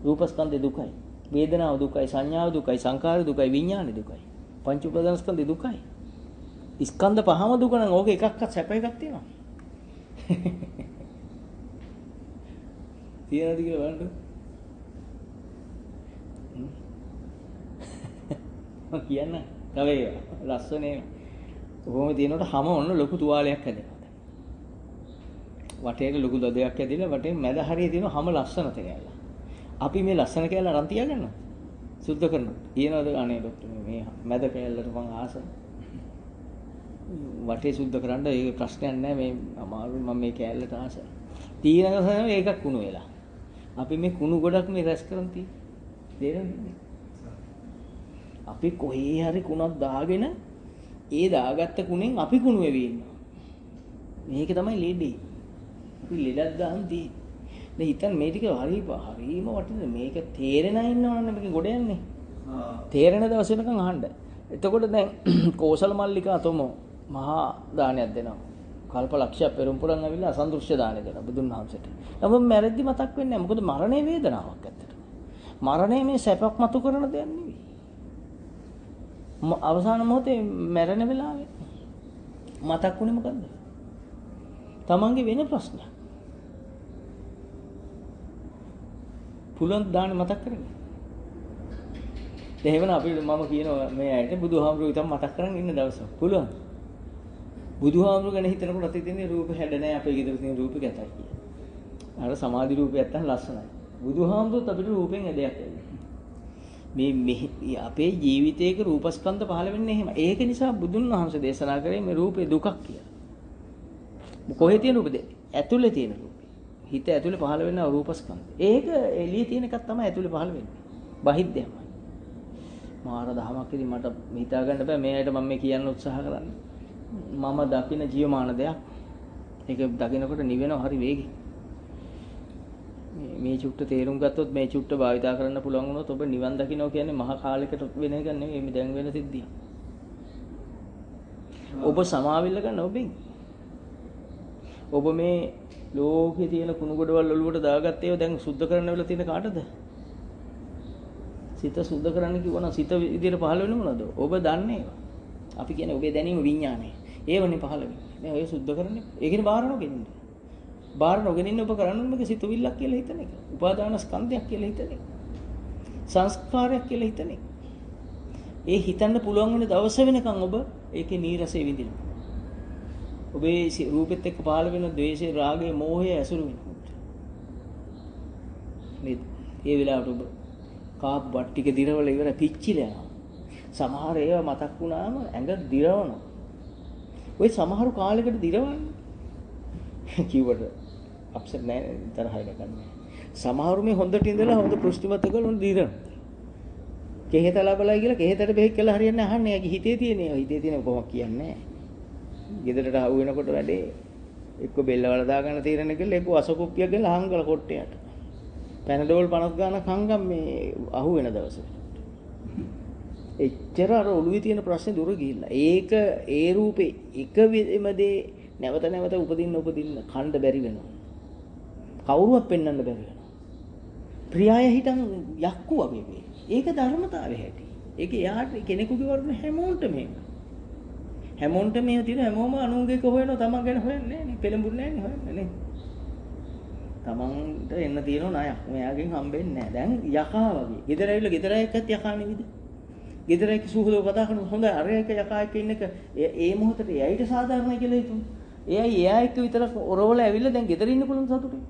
රූපස්කන්ධේ දුකයි. වේදනාව දුකයි, සංඥාව දුකයි, සංකාර දුකයි, විඥාන දුකයි. පංච උපාදානස්කන්ධේ දුකයි. ස්කන්ධ පහම දුක නම් ඕක එකක්වත් සැප එකක් තියෙනවා. තියනද කියලා බලන්න. මම කියන්න තව ඒ ලස්සනේ කොහොම තියෙනකොට හැම ඔන්න ලොකු තුවාලයක් හැදෙනවා. වටේට ලොකු දොඩයක් හැදිලා වටේ මැද හරිය තියෙන හැම ලස්සන තැනilla. අපි මේ ලස්සන කැලල අරන් තියාගන්නවා. සුද්ධ කරනවා. කියනවාද අනේ ડોක්ටර් මේ මැද කැලලට මං ආස. වටේ සුද්ධ කරන්න ඒක ප්‍රශ්නයක් නෑ මේ අමාරුයි මම මේ කැලලට ආස. තීරණය ඒකක් කුණු වෙලා. අපි මේ කුණු ගොඩක් මේ රැස් කරන් තියෙන්නේ. අපි කොහේ හරි කුණක් දාගෙන ඒ දාගත්ත කුණෙන් අපි කුණු වෙවි ඉන්නවා. මේක තමයි ලෙඩේ. අපි ලෙඩක් දාන් තියෙන්නේ. දැන් හිතන්න මේ ටික හරිම වටින මේක තේරෙනා ඉන්නවනේ මේක ගොඩ යන්නේ. තේරෙන දවස් වෙනකන් අහන්න. එතකොට දැන් කෝසල මල්ලිකා තොමෝ මහා දානයක් දෙනවා. කල්ප ලක්ෂයක් පෙරම් පුරන් ඇවිල්ලා අසන්තුෂ්ඨ දානෙ දෙනවා බුදුන් වහන්සේට. නමුත් මැරෙද්දි මතක් වෙන්නේ නැහැ. මොකද මරණය වේදනාවක් ඇත්තට. මරණය මේ සැපක් මතු කරන දෙයක් නෙවෙයි. අවසාන මොහොතේ මැරෙන වෙලාවේ මතක් වුණේ මොකද්ද? තමන්ගේ වෙන ප්‍රශ්නයක්. පුළුවන් දාන්න මතක් කරගන්න. එහෙමනම් අපි මම කියනවා මේ ඇයිට බුදුහාමුදුරුවෝ ඉතින් මතක් කරන් ඉන්න දවසක්. පුළුවන්. බුදුහාමුදුරුවෝ ගැන හිතනකොට අතේ තියෙන රූප හැඩ නැහැ අපේ ගෙදර තියෙන රූප ගැතයි කිය. අර සමාධි රූපයක් නැත්තම් ලස්සනයි. බුදුහාමුදුරුවෝත් අපිට රූපෙන් ඇදයක් ඇවිල්ලා. මේ අපේ ජීවිතයක රූපස්කන්ධ පහළ වෙන්නේ එහෙම. ඒක නිසා බුදුන් වහන්සේ දේශනා කරේ මේ රූපේ දුකක් කියලා. කොහේ තියෙන රූපද? ඇතුලේ තියෙන රූපේ. හිත ඇතුලේ පහළ වෙන රූපස්කන්ධ. ඒක එළියේ තියෙන එකක් තමයි ඇතුලේ පහළ වෙන්නේ. බහිද්දයමයි. මාර දහමක් ඉතින් මට හිතා ගන්න බෑ මේ ඇයිට මම මේ කියන්න උත්සාහ කරන්නේ. මම දකින ජීවමාන දෙයක්. ඒක දකිනකොට නිවෙනවා හරි වේගෙන්. මේ චුට්ට තේරුම් ගත්තොත් මේ චුට්ට භාවිතා කරන්න පුළුවන් වුණොත් ඔබ නිවන් දකින්නවා කියන්නේ මහා කාලයකට වෙන එක නෙවෙයි මේ දැන් වෙන සිද්ධිය. ඔබ සමාවිල්ල ගන්න ඔබෙන්. ඔබ මේ ලෝකේ තියෙන කුණු ගොඩවල් ඔළුවට දාගත්තේ දැන් සුද්ධ කරන්න වෙලා තියෙන කාටද? සිත සුද්ධ කරන්න කිව්වනම් සිත විදියට පහළ වෙන්නේ මොනවද? ඔබ දන්නේ ඒවා. අපි කියන්නේ ඔබේ දැනීම විඥානය. ඒවනේ පහළ වෙන්නේ. දැන් ඔය සුද්ධ කරන්නේ. ඒකනේ බාර නොගෙනින්න. බාර නොගෙනින්න ඔබ කරන්නේ මේක සිතුවිල්ලක් කියලා හිතන එක. උපාදාන ස්කන්ධයක් කියලා හිතන එක. සංස්කාරයක් කියලා හිතන එක. ඒ හිතන්න පුළුවන් වෙන දවස වෙනකන් ඔබ ඒකේ නීරසය විඳින්න. ඔබේ රූපෙත් එක්ක පහළ වෙන ද්වේෂය, රාගය, මෝහය ඇසුරු වෙනකොට. නේද? ඒ වෙලාවට ඔබ කාප් බට් ටික දිරවල ඉවර පිච්චිලා යනවා. සමහර ඒවා මතක් වුණාම ඇඟ දිරවනවා. ඔය සමහරු කාලයකට දිරවන්නේ. කිව්වට අප්සෙට් නැහැ තරහයි ගන්න. සමහරු මේ හොඳට ඉඳලා හොඳ පෘෂ්ටිමත් කරලා උන් දිරන. කෙහෙතලා බලයි කියලා කෙහෙතට බෙහෙත් කළා හරියන්නේ අහන්නේ. යකි හිතේ තියෙනේ. හිතේ තියෙන කොහොමද කියන්නේ? ගෙදරට ආව වෙනකොට වැඩේ එක්ක බෙල්ල වල දාගන්න තීරණ කළා එක්ක අසකුප්පියක් ගලා හංගල කොට්ටයට. පැනඩෝල් 50 ගානක් හංගම් මේ අහු වෙන දවසේ. එච්චර අර ඔළුවේ තියෙන ප්‍රශ්නේ දුර ගිහිල්ලා. ඒක ඒ රූපේ එක වෙමදේ නැවත නැවත උපදින්න කණ්ඩ බැරි වෙනවා. කවුරුවත් පෙන්වන්න බැරි වෙනවා. ප්‍රියය හිටන් යක්කු වගේ වෙයි. ඒක ධර්මතාවය හැටි. ඒක යාට කෙනෙකුගේ වර්ණ හැමෝටම මේක. හැමෝන්ට මේ තියෙන හැමෝම අනුන්ගේක හොයනවා තමන් ගැන හොයන්නේ නැහැ නේ. පෙළඹුන්නේ නැහැ නේ හොයන්නේ නේ. තමන්ට එන්න තියෙන ණයක්. මෙයාගෙන් හම්බෙන්නේ නැහැ. දැන් යකා වගේ. ගෙදර ඇවිල්ලා ගෙදර එක්කත් යකා නෙවිද? ගෙදර එක්ක සුහදව කතා කරන හොඳ අර එක යකා එක්ක ඉන්න එක ඒ මොහොතේ එයාට සාධාරණයි කියලා හිතුනේ. එයා එක්ක විතරක් ඔරවල ඇවිල්ලා දැන් ගෙදර ඉන්න පුළුවන් සතුටුයි.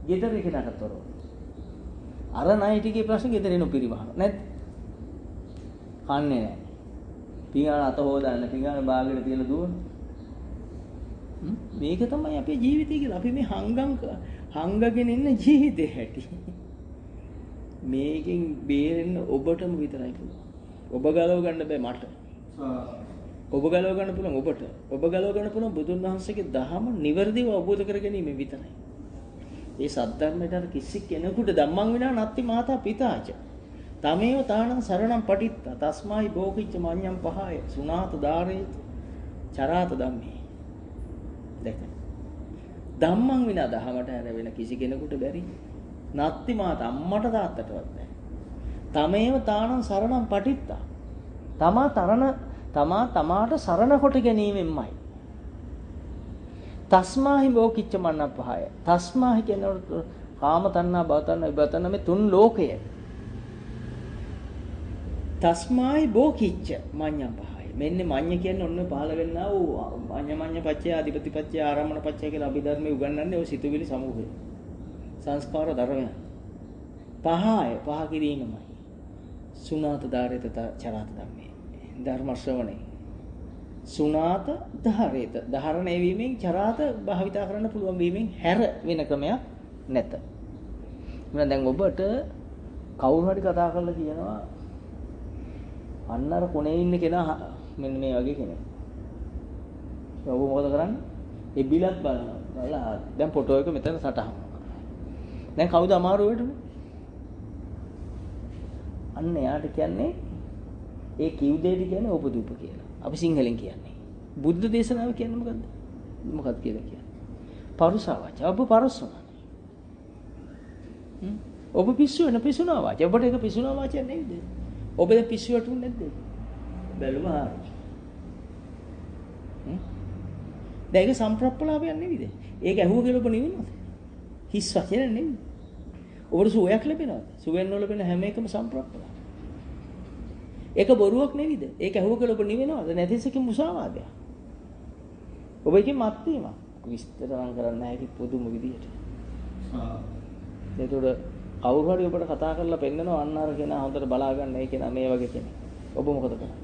ගෙදර එක නකට ඔරවල. අර ණය ටිකේ ප්‍රශ්නේ ගෙදර එන පිරිවහන. නැද්ද? කන්නේ නැහැ. පිඟාන අත හොදන්න පිඟාන බාගෙට තියලා දුවන. මේක තමයි අපේ ජීවිතය කියලා. අපි මේ හංගගෙන ඉන්න ජීවිතේ හැටි. මේකෙන් බේරෙන්න ඔබටම විතරයි පුළුවන්. ඔබ ගලව ගන්න බෑ මට. ඔබ ගලව ගන්න පුළුවන් ඔබට. ඔබ ගලව ගන්න පුළුවන් බුදුන් වහන්සේගේ දහම නිවැරදිව අවබෝධ කරගැනීම විතරයි. ඒ සද්ධර්මයට අර කිසි කෙනෙකුට ධම්මං විනා නත්ති මාතා පිතාච. තමේව තානං සරණං පටිත්තා තස්මායි භෝගිච්ච මඤ්ඤං පහය සුනාත දාරේත චරාත ධම්මේ. දැක. ධම්මං විනා දහමට හැර වෙන කිසි කෙනෙකුට බැරි. නත්ති මාතා අම්මට තාත්තටවත් බැහැ. තමේව තානං සරණං පටිත්තා. තමාට සරණ කොට ගැනීමෙන්මයි. තස්මාහි භෝගිච්ච මඤ්ඤං පහය. තස්මාහි කියනකොට කාම තණ්හා භව තණ්හා විභව තණ්හා මේ තුන් ලෝකය. තස්මායි බෝකිච්ච මඤ්ඤං පහයි. මෙන්න මඤ්ඤ කියන්නේ ඔන්න පහළ වෙන්නා වූ මඤ්ඤ පච්චය අධිපති පච්චය ආරම්මන පච්චය කියලා අභිධර්මයේ උගන්වන්නේ ඔය සිතුවිලි සමූහය. සංස්කාර ධර්මයන්. පහය පහ කිරීමමයි. සුනාත ධාරේත චරාත ධම්මේ. ධර්ම ශ්‍රවණේ. සුනාත ධාරේත ධාරණය වීමෙන් චරාත භාවිතා කරන්න පුළුවන් වීමෙන් හැර වෙන ක්‍රමයක් නැත. මම දැන් ඔබට කවුරු හරි කතා කරලා කියනවා අන්න අර කොනේ ඉන්න කෙනා මෙන්න මේ වගේ කෙනෙක්. ඔබ මොකද කරන්නේ? එබිලත් බලනවා. බලලා දැන් ෆොටෝ එක මෙතන සටහන්. දැන් කවුද අමාරු වෙන්නේ? අන්න එයාට කියන්නේ ඒ කිව් දෙයට කියන්නේ උපදූප කියලා. අපි සිංහලෙන් කියන්නේ. බුද්ධ දේශනාව කියන්නේ මොකද්ද? මොකක්ද කියලා කියන්නේ? පරුසා වාචා. ඔබ පරුසුනා. ඔබ පිස්සු වෙන පිස්සුනා වාචා. ඔබට ඒක පිස්සුනා වාචා නෙවෙයිද? ඔබ දැන් පිස්සු වටුන්නේ නැද්ද? බැලුවා. දැන් ඒක සම්ප්‍රප්පලාපයක් නෙවෙයිද? ඒක ඇහුව කියලා ඔබ නෙවෙයිද? හිස් වචන නෙවෙයි. ඔබට සුවයක් ලැබෙනවද? සුවෙන් නොලැබෙන හැම එකම සම්ප්‍රප්පලාප. ඒක බොරුවක් නෙවෙයිද? ඒක ඇහුව කියලා ඔබ නෙවෙනවද? නැතිසකින් මුසාවාදයක්. ඔබ එකකින් මත් වීමක්. විස්තර නම් කරන්න නැහැ කි පොදුම විදියට. ඒතකොට කවුරු හරි ඔබට කතා කරලා පෙන්නනවා අන්න අර කෙනා හොඳට බලා ගන්න ඒ කෙනා මේ වගේ කෙනෙක්. ඔබ මොකද කරන්නේ?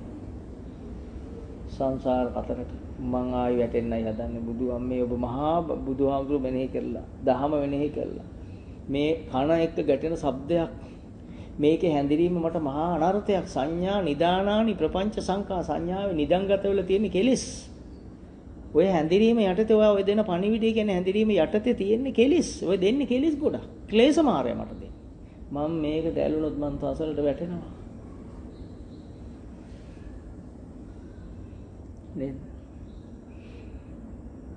සංසාර කතරට මං ආයි වැටෙන්නයි හදන්නේ බුදු අම්මේ ඔබ මහා බුදුහාමුදුරු මෙනෙහි කළා. දහම මෙනෙහි කළා. මේ කන එක්ක ගැටෙන ශබ්දයක් මේකේ හැඳිරීම මට මහා අනර්ථයක්. සංඥා නිදානානි ප්‍රපංච සංකා සංඥාවේ නිදන්ගත වෙලා තියෙන කෙලිස්. ඔය හැඳිරීම යටතේ ඔය දෙන පණිවිඩය කියන්නේ හැඳිරීම යටතේ තියෙන කෙලිස්. ඔය දෙන්නේ කෙලිස් ගොඩක්. ක්ලේශ මාරය මට දෙන්න. මම මේකට ඇලුනොත් මං තසලට වැටෙනවා. නේද?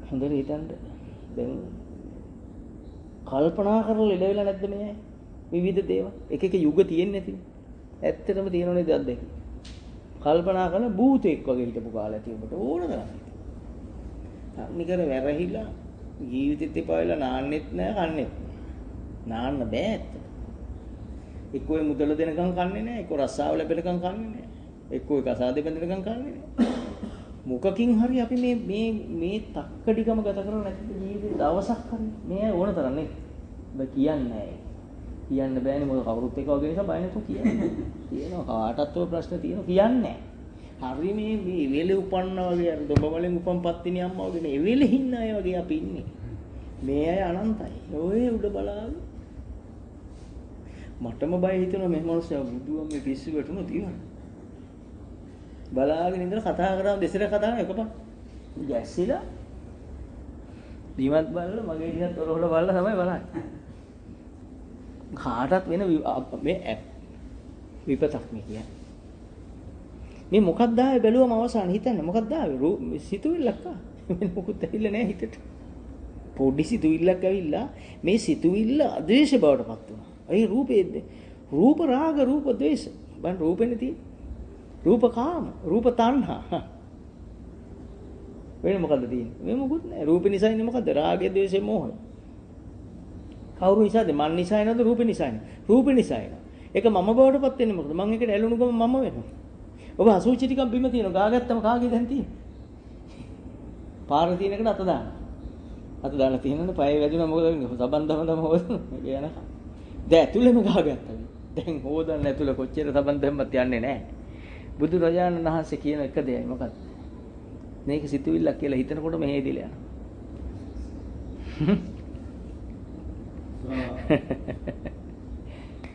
හොඳට හිතන්න. දැන් කල්පනා කරලා ඉඩ වෙලා නැද්ද මේ විවිධ දේවල්? එක එක යුග තියෙන්නේ නැතිනේ. ඇත්තටම තියෙනව නේද අද්දැක? කල්පනා කරන භූතෙක් වගේ හිටපු කාලේ තියුඹට ඕන තරම්. නිකර වැරහිලා ජීවිතෙත් එපාවෙලා නාන්නෙත් නෑ කන්නෙත් නාන්න බෑ ඇත්ත. එක්කෝ මුදල දෙනකම් කන්නේ නෑ, එක්කෝ රස්සාව ලැබෙනකම් කන්නේ නෑ, එක්කෝ කසාදෙ බැඳෙනකම් කන්නේ නෑ. මොකකින් හරි අපි මේ තක්කඩිකම ගත කරලා නැති ජීවිතේ දවසක් හරි මේ ඕන තරම් නේ. ඔබ කියන්නේ නෑ. කියන්න බෑනේ මොකද කවුරුත් එක වගේ නිසා බය නැතුව කියන්නේ. තියෙනවා කාටත් ඔය ප්‍රශ්න තියෙනවා කියන්නේ නෑ. හරි මේ එවෙලේ උපන්නා වගේ අර දොඹ වලින් උපන් පත්තිනි අම්මා වගේ නේ එවෙලේ ඉන්න අය වගේ අපි ඉන්නේ. මේ අය අනන්තයි. ඔය උඩ බලාගෙන මටම බය හිතෙනවා මේ මිනිස්සු බුදුන් මේ පිස්සු වැටුණා තියනවා. බලාගෙන ඉඳලා කතා කරාම දෙසර කතා කරන එකපා. ගැස්සිලා දිවත් බලලා මගේ දිහත් ඔරහොල බලලා තමයි බලන්නේ. කාටත් වෙන මේ විපතක් මේ කියන්නේ. මේ මොකක්ද ආවේ බැලුවම අවසාන හිතන්නේ මොකක්ද ආවේ සිතුවිල්ලක් ආ වෙන මොකුත් ඇවිල්ලා නැහැ හිතට පොඩි සිතුවිල්ලක් ඇවිල්ලා මේ සිතුවිල්ල අදේශ බවට පත් වුණා. ඒ රූපේද රූප රාග රූප ද්වේෂ බන් රූපෙනේ තියෙන්නේ රූප කාම රූප තණ්හා වෙන මොකද්ද තියෙන්නේ? මේ මොකුත් නැහැ. රූපේ නිසා ඉන්නේ මොකද්ද? රාගය, ද්වේෂය, මෝහය. කවුරු නිසාද? මන් නිසා නේද? රූපේ නිසා නේ. රූපේ නිසා නේ. ඒක මම බවටපත් වෙන්නේ මොකද? මං එකට ඇලුණු ගම මම වෙනවා. ඔබ අසුචි ටිකක් බිම තියෙනවා. ගාගත්තම කාගේ දැන් තියෙන්නේ? පාරේ තියෙන එකට අත දාන්න. අත දාලා තියෙනනේ පය වැදුනා මොකද වෙන්නේ? සබන් දම හොදන. මේක යනවා. දැන් ඇතුළෙම ගාගත්තා. දැන් හොදන්න ඇතුළ කොච්චර සබන් දැම්මත් යන්නේ නැහැ. බුදුරජාණන් වහන්සේ කියන එක දෙයයි මොකක්ද? මේක සිතුවිල්ලක් කියලා හිතනකොට මෙහෙදිලා යනවා.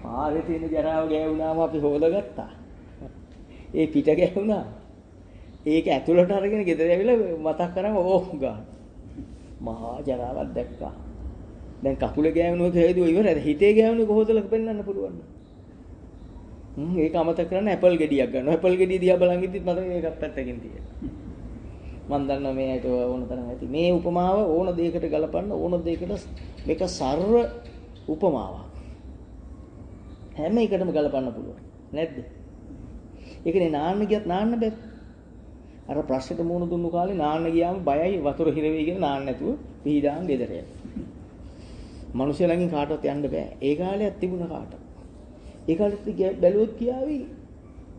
පාරේ තියෙන ජරාව ගෑවුනාම අපි හොදගත්තා. ඒ පිට ගෑවුනා. ඒක ඇතුළට අරගෙන ගෙදර ඇවිල්ලා මතක් කරන් ඕක් ගන්න. මහා ජරාවක් දැක්කා. දැන් කකුලේ ගෑවුනොත් හේතුව ඉවරයි. හිතේ ගෑවුනේ කොහොමද පෙන්වන්න පුළුවන්? ඒක අමතක කරන්න ඇපල් ගෙඩියක් ගන්නවා. ඇපල් ගෙඩිය දිහා බලන් ඉද්දිත් මට මේකත් පැත්තකින් තියෙනවා. මම දන්නවා මේ ඇයිට ඕන තරම් ඇති. මේ උපමාව ඕන දෙයකට ගලපන්න ඕන දෙයකට මේක සර්ව උපමාවක්. හැම එකටම ගලපන්න පුළුවන්. නැද්ද? ඒකනේ නාන්න ගියත් නාන්න බෑ. අර ප්‍රශ්නෙට මුහුණ දුන්නු කාලේ නාන්න ගියාම බයයි වතුර හිර වෙයි කියලා නාන්න නැතුව පිහිදාන් ගෙදර යනවා. මිනිස්සු ළඟින් කාටවත් යන්න බෑ. ඒ කාලයක් තිබුණ කාට. ඒ කාලෙත් බැලුවොත් කියාවි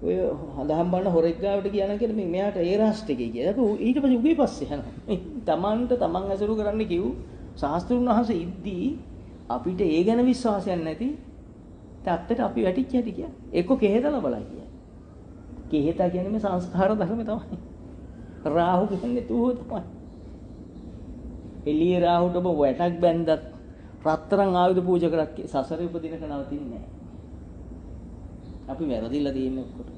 ඔය හඳහම් බන්න හොරෙක් ගාවට ගියා කියලා මේ මෙයාට ඒ රාෂ්ට්‍රකේ කියලා. ඒක ඊට පස්සේ උගේ පස්සේ යනවා. තමන්ට තමන් ඇසුරු කරන්න කිව් ශාස්ත්‍රුන් වහන්සේ ඉද්දී අපිට ඒ ගැන විශ්වාසයක් නැති තත්ත්වයට අපි වැටිච්ච හැටි කියන්නේ. එක්ක කෙහෙතලා බලයි කියන්නේ. කෙහෙතා කියන්නේ මේ සංස්කාර ධර්ම තමයි. රාහු කියන්නේ තූහ තමයි. එළියේ රාහුට ඔබ වැටක් බැන්දත් රත්තරන් ආයුධ පූජා කරක් සසරේ උපදිනක නවතින්නේ නැහැ. අපි වැරදිලා තියෙන්නේ ඔක්කොට.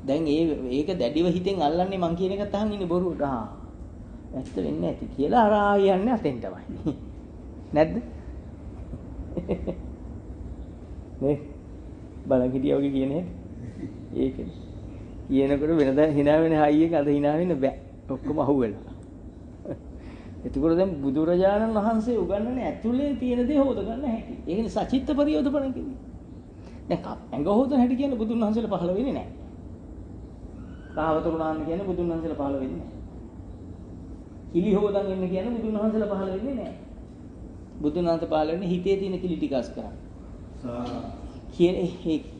දැන් ඒක දැඩිව හිතෙන් අල්ලන්නේ මං කියන එකත් අහන් ඉන්නේ බොරුවට. ඇත්ත වෙන්නේ නැති කියලා අර ආයන්නේ අතෙන් තමයි. නැද්ද? නේ බලන් හිටියා වගේ කියන්නේ. ඒකනේ. කියනකොට වෙනදා hina වෙන හයියෙන් අද hina වෙන්න බෑ. ඔක්කොම අහුවෙලා. එතකොට දැන් බුදුරජාණන් වහන්සේ උගන්වන්නේ ඇතුලේ තියෙන දේ හොද ගන්න හැටි. ඒ කියන්නේ සචිත්ත පරියෝධපණ කියන්නේ. දැන් ඇඟ හොදන හැටි කියන්නේ බුදුන් වහන්සේලා පහළ වෙන්නේ නැහැ. කාවතුරුණාන්න කියන්නේ බුදුන් වහන්සේලා පහළ වෙන්නේ නැහැ. කිලි හොදන් ඉන්න කියන්නේ බුදුන් වහන්සේලා පහළ වෙන්නේ නැහැ. බුදුන් වහන්සේ පහළ වෙන්නේ හිතේ තියෙන කිලි ටිකස් කරා.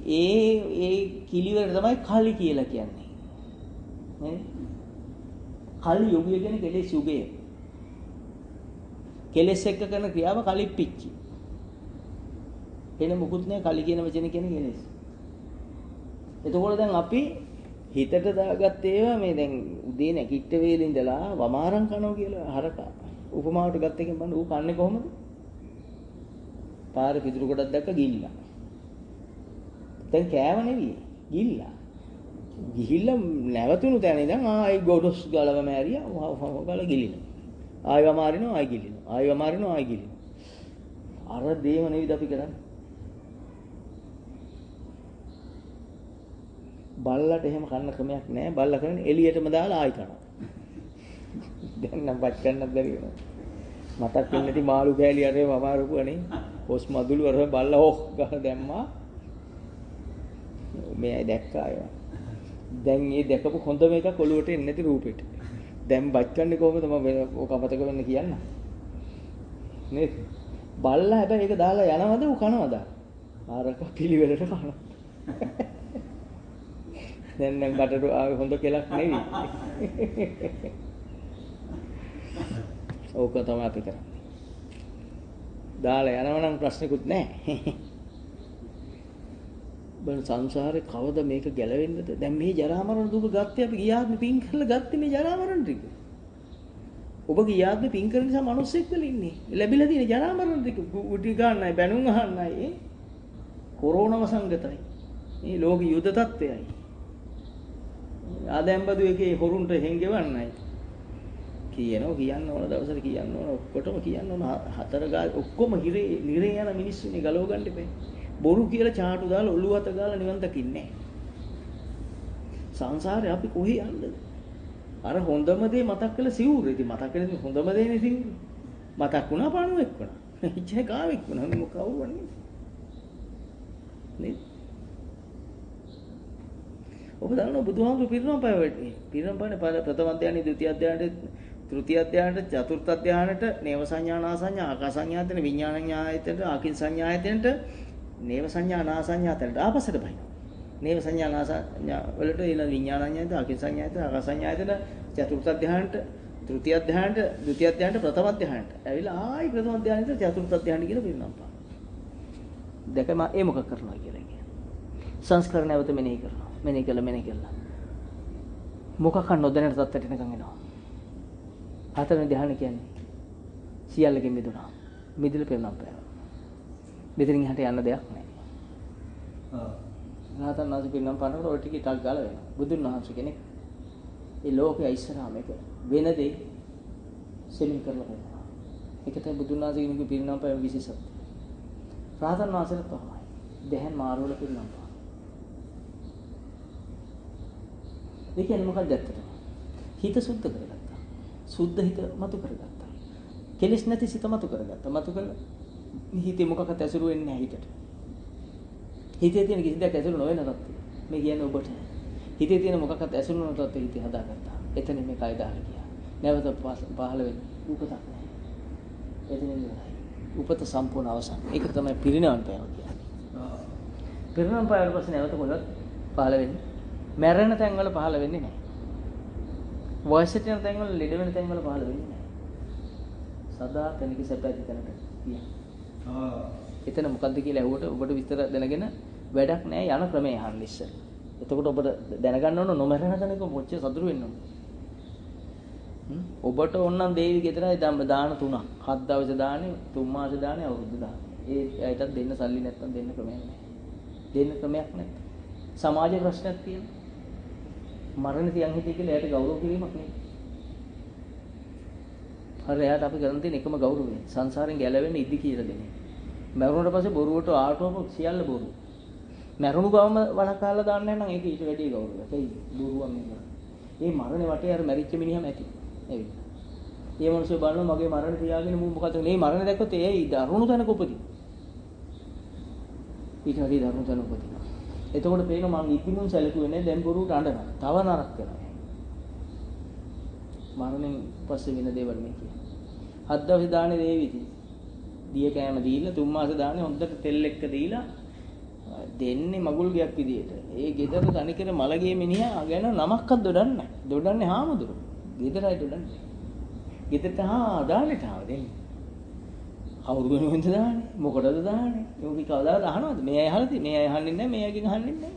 ඒ කිලි වල තමයි කලි කියලා කියන්නේ. නේද? කලි යුගය කියන්නේ කෙලෙස් යුගය. කෙලෙස් එක්ක කරන ක්‍රියාව කලිප්පිච්චි. එන මොකුත් නෑ කලි කියන වචනේ කියන්නේ කෙලෙස්. එතකොට දැන් අපි හිතට දාගත්ත ඒවා මේ දැන් උදේ නැගිට වේලේ ඉඳලා වමාරම් කනවා කියලා හරක උපමාවට ගත්ත එකෙන් බලන්න ඌ කන්නේ කොහොමද? පාරේ පිටුරු කොටක් දැක්ක ගිල්ලා. දැන් කෑව නෙවෙයි ගිල්ලා. ගිහිල්ලා නැවතුණු තැන ඉඳන් ආයි ගොඩොස් ගලව මෑරියා ගල ගිලිනවා. ආයි වමාරිනවා ආයි ගිලිනවා. ආයි වමාරිනවා ආයි ගිලිනවා. අර දේම නෙවෙයිද අපි කරන්නේ? බල්ලට එහෙම කන්න ක්‍රමයක් නැහැ. බල්ලා කරන්නේ එළියටම දාලා ආයි කනවා. දැන් නම් වත් ගන්නත් බැරි වෙනවා. මතක් වෙන්නේ නැති මාළු කෑලි අරේ වමාරුපුවනේ. කොස් මදුළු අර බල්ලා ඕක් ගහ දැම්මා. මේ දැක්කා ඒවා. දැන් මේ දැකපු හොඳම එක කොළුවට එන්නේ නැති රූපෙට. දැන් බත් කන්නේ කොහොමද මම ඔක අමතක වෙන්න කියන්න. නේද? බල්ලා හැබැයි ඒක දාලා යනවද උ කනවද? ආරක පිළිවෙලට කනවා. දැන් නම් බටට ආවේ හොඳ කෙලක් නෙවෙයි. ඕක තමයි අපි කරන්නේ. දාලා යනවනම් ප්‍රශ්නිකුත් නැහැ. බල සංසාරේ කවද මේක ගැලවෙන්නද? දැන් මේ ජරා මරණ දුක ගත්තේ අපි ගියාත්ම පින් කරලා ගත්තේ මේ ජරා මරණ ටික. ඔබ ගියාත්ම පින් කරන නිසා මිනිස්සෙක් වෙලා ඉන්නේ. ලැබිලා තියෙන ජරා මරණ ටික උටි ගන්නයි බැනුම් අහන්නයි කොරෝනා වසංගතයි. මේ ලෝක යුද තත්ත්වයයි. ආදැම්බදු එකේ හොරුන්ට හෙංගෙවන්නයි. කියන්න ඕන දවසට කියන්න ඕන ඔක්කොටම කියන්න ඕන හතර ගාල් ඔක්කොම නිරේ යන මිනිස්සුනේ ගලව ගන්න ඉපේ. බොරු කියලා චාටු දාලා ඔළුව අත ගාලා නිවන් දකින්නේ සංසාරේ අපි කොහේ යන්නද? අර හොඳම දේ මතක් කළ සිවුර. ඉතින් මතක් කරන්නේ හොඳම දේනේ සිවුර. මතක් වුණා පණුවෙක් වුණා. ඉච්චේ කාවෙක් වුණා. මේ කවුරුන්නේ? නේ? ඔබ දන්නවා බුදුහාමුදුරු පිරිනොම් පෑ වෙන්නේ. පිරිනොම් පානේ ප්‍රථම අධ්‍යානෙ, ද්විතිය අධ්‍යානෙ, තෘතිය අධ්‍යානෙට, චතුර්ථ අධ්‍යානෙට, නේව සංඥා නා සංඥා, ආකාස සංඥාතන, විඥාන ඥායතනට, ආකින් සංඥායතනට, නේව සංඥා නා සංඥාතනට ආපස්සට බහිනවා. නේව සංඥා නා සංඥා වලට ඊළ විඥාන ඥායතන, ආකින් සංඥායතන, ආකාස සංඥායතන, චතුර්ථ අධ්‍යානෙට, තෘතිය අධ්‍යානෙට, ද්විතිය අධ්‍යානෙට, ප්‍රථම අධ්‍යානෙට. ඇවිල්ලා ආයි ප්‍රථම අධ්‍යානෙට චතුර්ථ අධ්‍යානෙ කියලා පිරිනොම් පාන. දැකම ඒ මොකක් කරනවා කියලා කියන්නේ. සංස්කරණ නැවත මෙනෙහි කරනවා. මෙනෙහි කළා. මොකක් නොදැනෙන තත්ත්වයට එනකන් එනවා. හතරවෙනි ධ්‍යාන කියන්නේ සියල්ලකින් මිදුණා. මිදෙල පිරිනොම් පෑවා. මෙතනින් එහාට යන්න දෙයක් නැහැ. රහතන් වහන්සේ පිරිනොම් පානකොට ඔය ටික ටක් ගාලා වෙනවා. බුදුන් වහන්සේ කෙනෙක් ඒ ලෝකයේ ඉස්සරහා මේක වෙන දෙයක් සෙමින් කරලා බලනවා. ඒක තමයි බුදුන් වහන්සේ කෙනෙකුගේ පිරිනොම් පෑම විශේෂත්වය. රහතන් වහන්සේට තමයි දෙහන් මාරුවල පිරිනොම් පාන. ඒ කියන්නේ මොකක්ද ඇත්තටම? හිත සුද්ධ කරගත්තා. සුද්ධ හිත මතු කරගත්තා. කෙලෙස් නැති සිත මතු කරගත්තා. මතු කරලා හිතේ මොකක්වත් ඇසුරු වෙන්නේ නැහැ හිතට. හිතේ තියෙන කිසි දෙයක් ඇසුරු නොවන තත්ත්වය. මේ කියන්නේ ඔබට. හිතේ තියෙන මොකක්වත් ඇසුරු නොවන තත්ත්වය හිතේ හදාගත්තා. එතන මේ කය දාලා ගියා. නැවත පහළ වෙන්නේ උපතක් නැහැ. එතනින් ඉවරයි. උපත සම්පූර්ණ අවසන්. ඒක තමයි පිරිනමන පෑම කියන්නේ. පිරිනමන පෑම පස්සේ නැවත කොහෙවත් පහළ වෙන්නේ මැරෙන තැන්වල පහළ වෙන්නේ නැහැ. වයසට යන තැන්වල ලෙඩ වෙන තැන්වල පහළ වෙන්නේ නැහැ. සදා තනික සැප ඇති තැනට ගියා. එතන මොකද්ද කියලා ඇහුවට ඔබට විස්තර දැනගෙන වැඩක් නැහැ යන ක්‍රමය අහන්න ඉස්සෙල්. එතකොට ඔබට දැනගන්න ඕන නොමැරෙන තැනක කොච්චර සතුටු වෙන්න ඕන. ඔබට ඕනනම් දේවි ගෙදරයි දාන 3ක්. 7 දවස් දාන්නේ, 3 මාස දාන්නේ, අවුරුදු දාන්නේ. ඒ ඇයිටත් දෙන්න සල්ලි නැත්තම් දෙන්න ක්‍රමයක් නැහැ. දෙන්න ක්‍රමයක් නැහැ. සමාජ ප්‍රශ්නයක් තියෙනවා. මරණ තියන් හිටිය කියලා එයාට ගෞරව කිරීමක් නෙවෙයි. හරි එයාට අපි කරන් තියෙන එකම ගෞරවය සංසාරයෙන් ගැලවෙන්න ඉදි කියලා දෙන්නේ. මරුණට පස්සේ බොරුවට ආටවම සියල්ල බොරු. මරුණු ගවම වලකාලා දාන්න නම් ඒක ඊට වැඩි ගෞරවයක්. ඒයි බොරුවක් නෙවෙයි. ඒ මරණේ වටේ අර මැරිච්ච මිනිහම ඇති. ඇවිත්. ඒ මොනසෙ බලනවා මගේ මරණ තියාගෙන මම මොකද මේ මරණ දැක්කොත් ඒයි දරුණු තැනක උපදින. ඊට වැඩි දරුණු තැනක උපදින. එතකොට පේනවා මං ඉක්මනින් සැලකුවේ නැහැ දැන් බොරුවට අඬනවා. තව නරක කරනවා. මරණයෙන් පස්සේ වෙන දේවල් මේ කියන්නේ. 7 දවස් දාන්නේ දේවිති. දිය කෑම දීලා 3 මාස දාන්නේ හොඳට තෙල් එක්ක දීලා දෙන්නේ මගුල් ගයක් විදියට. ඒ ගෙදර තනිකර මලගේ මිනිහා ගැන නමක්වත් දොඩන්නේ නැහැ. දොඩන්නේ හාමුදුරු. ගෙදරයි දොඩන්නේ. ගෙදරට දාන්නේ තාම දෙන්නේ. කවුරු වෙනුවෙන්ද දාන්නේ? මොකටද දාන්නේ? යෝගී කවදාද අහනවද? මේ අය අහලා තියෙන්නේ. මේ අය අහන්නේ නැහැ. මේ අයගෙන් අහන්නේ නැහැ.